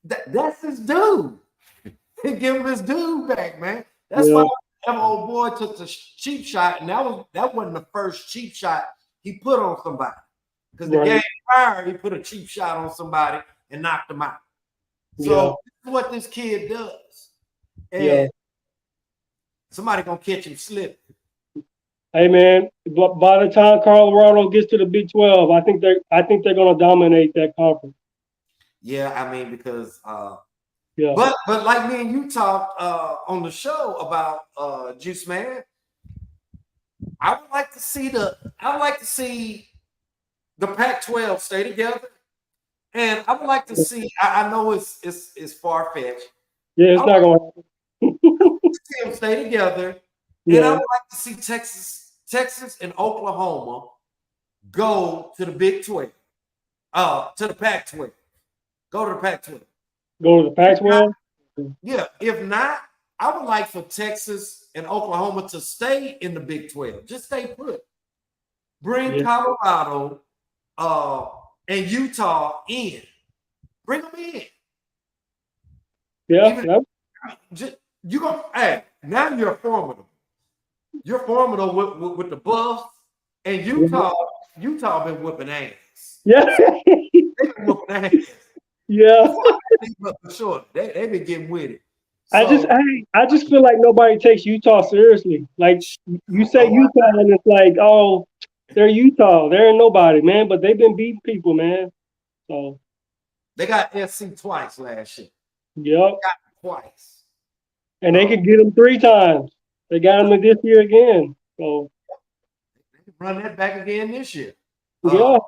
S1: that's his dude. Give him his dude back, man. That's why that old boy took the cheap shot, and that wasn't the first cheap shot he put on somebody. Because the game prior, he put a cheap shot on somebody and knocked him out. So this is what this kid does. And somebody gonna catch him slipping.
S2: Hey man, but by the time Colorado gets to the Big 12, I think they're gonna dominate that conference.
S1: Yeah, I mean, because but like me and you talked on the show about Juice Man, I would like to see the Pac-12 stay together, and I would like to see. I know it's far-fetched.
S2: Yeah, it's not going
S1: to see them stay together, and I would like to see Texas and Oklahoma go to the Big 12, to the Pac-12. Go to the Pac-12.
S2: Go to the Pac-12?
S1: Yeah. If not, I would like for Texas and Oklahoma to stay in the Big 12. Just stay put. Bring Colorado and Utah in. Bring them in.
S2: Yeah.
S1: Now you're formidable. You're formidable with the Buffs and Utah. Utah been whooping ass.
S2: Yeah.
S1: They've been whooping ass.
S2: Yeah.
S1: For sure. They've been getting with it.
S2: So, I just feel like nobody takes Utah seriously. Like you say Utah and it's like, oh, they're Utah. They're nobody, man. But they've been beating people, man. So
S1: they got SC twice last year.
S2: Yep.
S1: Twice.
S2: And they could get them 3 times. They got them this year again. So
S1: they can run that back again this year.
S2: Yeah.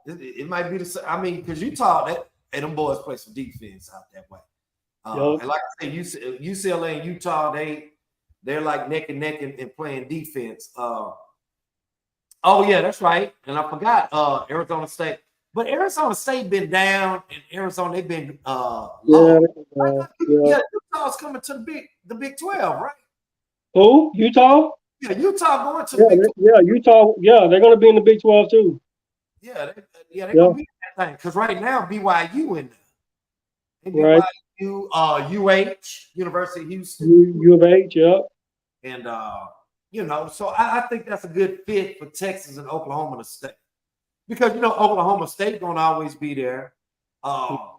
S1: It might be the same. I mean, because Utah, them boys play some defense out that way.
S2: Yup.
S1: And like I said, UCLA and Utah, they're like neck and neck in playing defense. Oh yeah, that's right. And I forgot Arizona State. But Arizona State been down, and Arizona they've been
S2: Yeah,
S1: low.
S2: yeah.
S1: Yeah, Utah's coming to the Big 12, right?
S2: Who? Utah?
S1: Yeah, Utah going to the
S2: Yeah,
S1: Big 12.
S2: yeah. Utah. Yeah, they're gonna be in the Big 12 too.
S1: Yeah, they're
S2: Yeah.
S1: gonna be in that thing. Because right now, BYU in there. And
S2: Right.
S1: BYU, UH, University of Houston.
S2: U of H. Yep.
S1: And so I think that's a good fit for Texas and Oklahoma to stay. Because Oklahoma State gonna always be there. And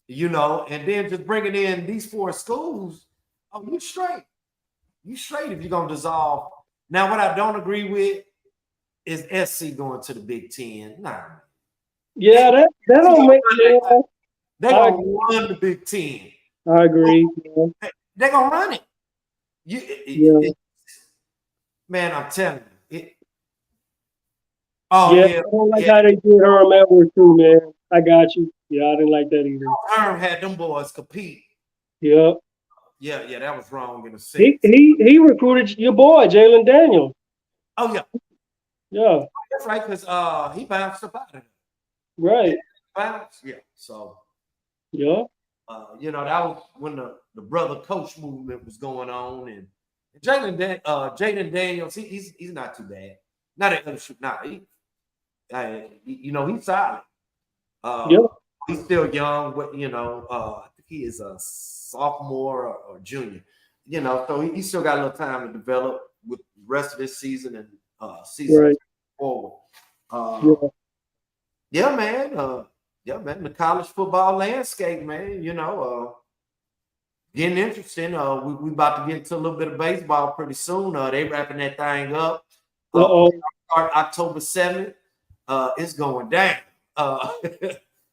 S1: then just bringing in these 4 schools, you straight. You straight if you're gonna dissolve. Now, what I don't agree with is SC going to the Big 10. Nah.
S2: Yeah, that don't make sense.
S1: They're gonna run the Big 10.
S2: I agree. Yeah.
S1: They're gonna run it. Man, I'm telling you.
S2: I don't like how they did Herm Edwards too, man. I got you. Yeah, I didn't like that either.
S1: Herm had them boys compete.
S2: Yeah.
S1: Yeah, that was wrong in a sense.
S2: He recruited your boy, Jalen Daniels.
S1: Oh, yeah.
S2: Yeah.
S1: That's right, because he bounced up out of it.
S2: Right.
S1: Bounced? Yeah. So,
S2: yeah.
S1: That was when the brother coach movement was going on. And Jaden Daniels, he's not too bad. Not at other shoot. Nah, he's solid. He's still young, but I think he is a sophomore or junior. So he still got a little time to develop with the rest of this season and season forward. Yeah, man. The college football landscape, man. Getting interesting. We about to get into a little bit of baseball pretty soon. They wrapping that thing up. Start October 7th. It's going down.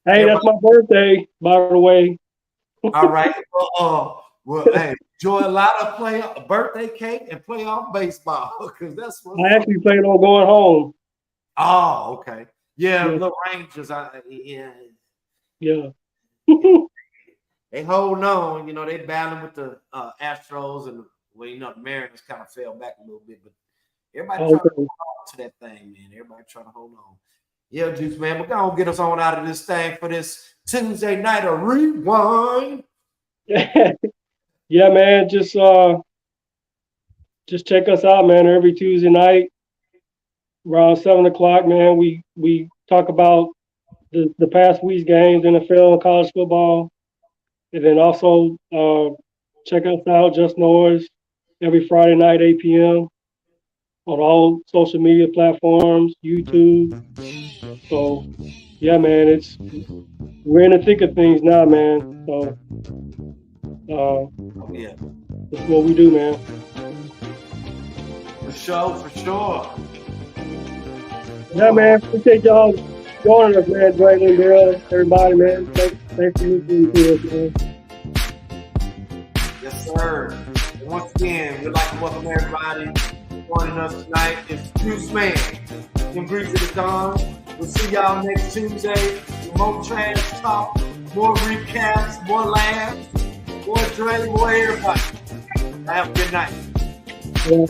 S2: Hey, that's my birthday, by the way.
S1: All right. Hey, enjoy a lot of birthday cake and playoff baseball because that's what
S2: I actually plan on going home.
S1: Oh, okay. Yeah. The Rangers.
S2: Yeah.
S1: They holding on. They battling with the Astros and the Mariners kind of fell back a little bit, but everybody trying to hold on to that thing, man. Everybody trying to hold on. Yeah, Juice, man. We're going to get us on out of this thing for this Tuesday night of Rewind.
S2: Yeah, man. Just check us out, man. Every Tuesday night around 7:00, man. We talk about the past week's games, NFL and college football. And then also check us out, Just Noise, every Friday night, 8 p.m. on all social media platforms, YouTube. So, yeah, man, we're in the thick of things now, man. So, that's what we do, man.
S1: For sure.
S2: Yeah, man, appreciate y'all joining us, man. Drayden, Bill, everybody, man. Thanks for listening to us, man.
S1: Yes, sir. And once again, we'd like to welcome everybody joining us tonight. It's Juice Man. From Grease to the Dawn. We'll see y'all next Tuesday. More trash talk, more recaps, more laughs, more Dre, more everybody. Have a good night.
S2: Yeah.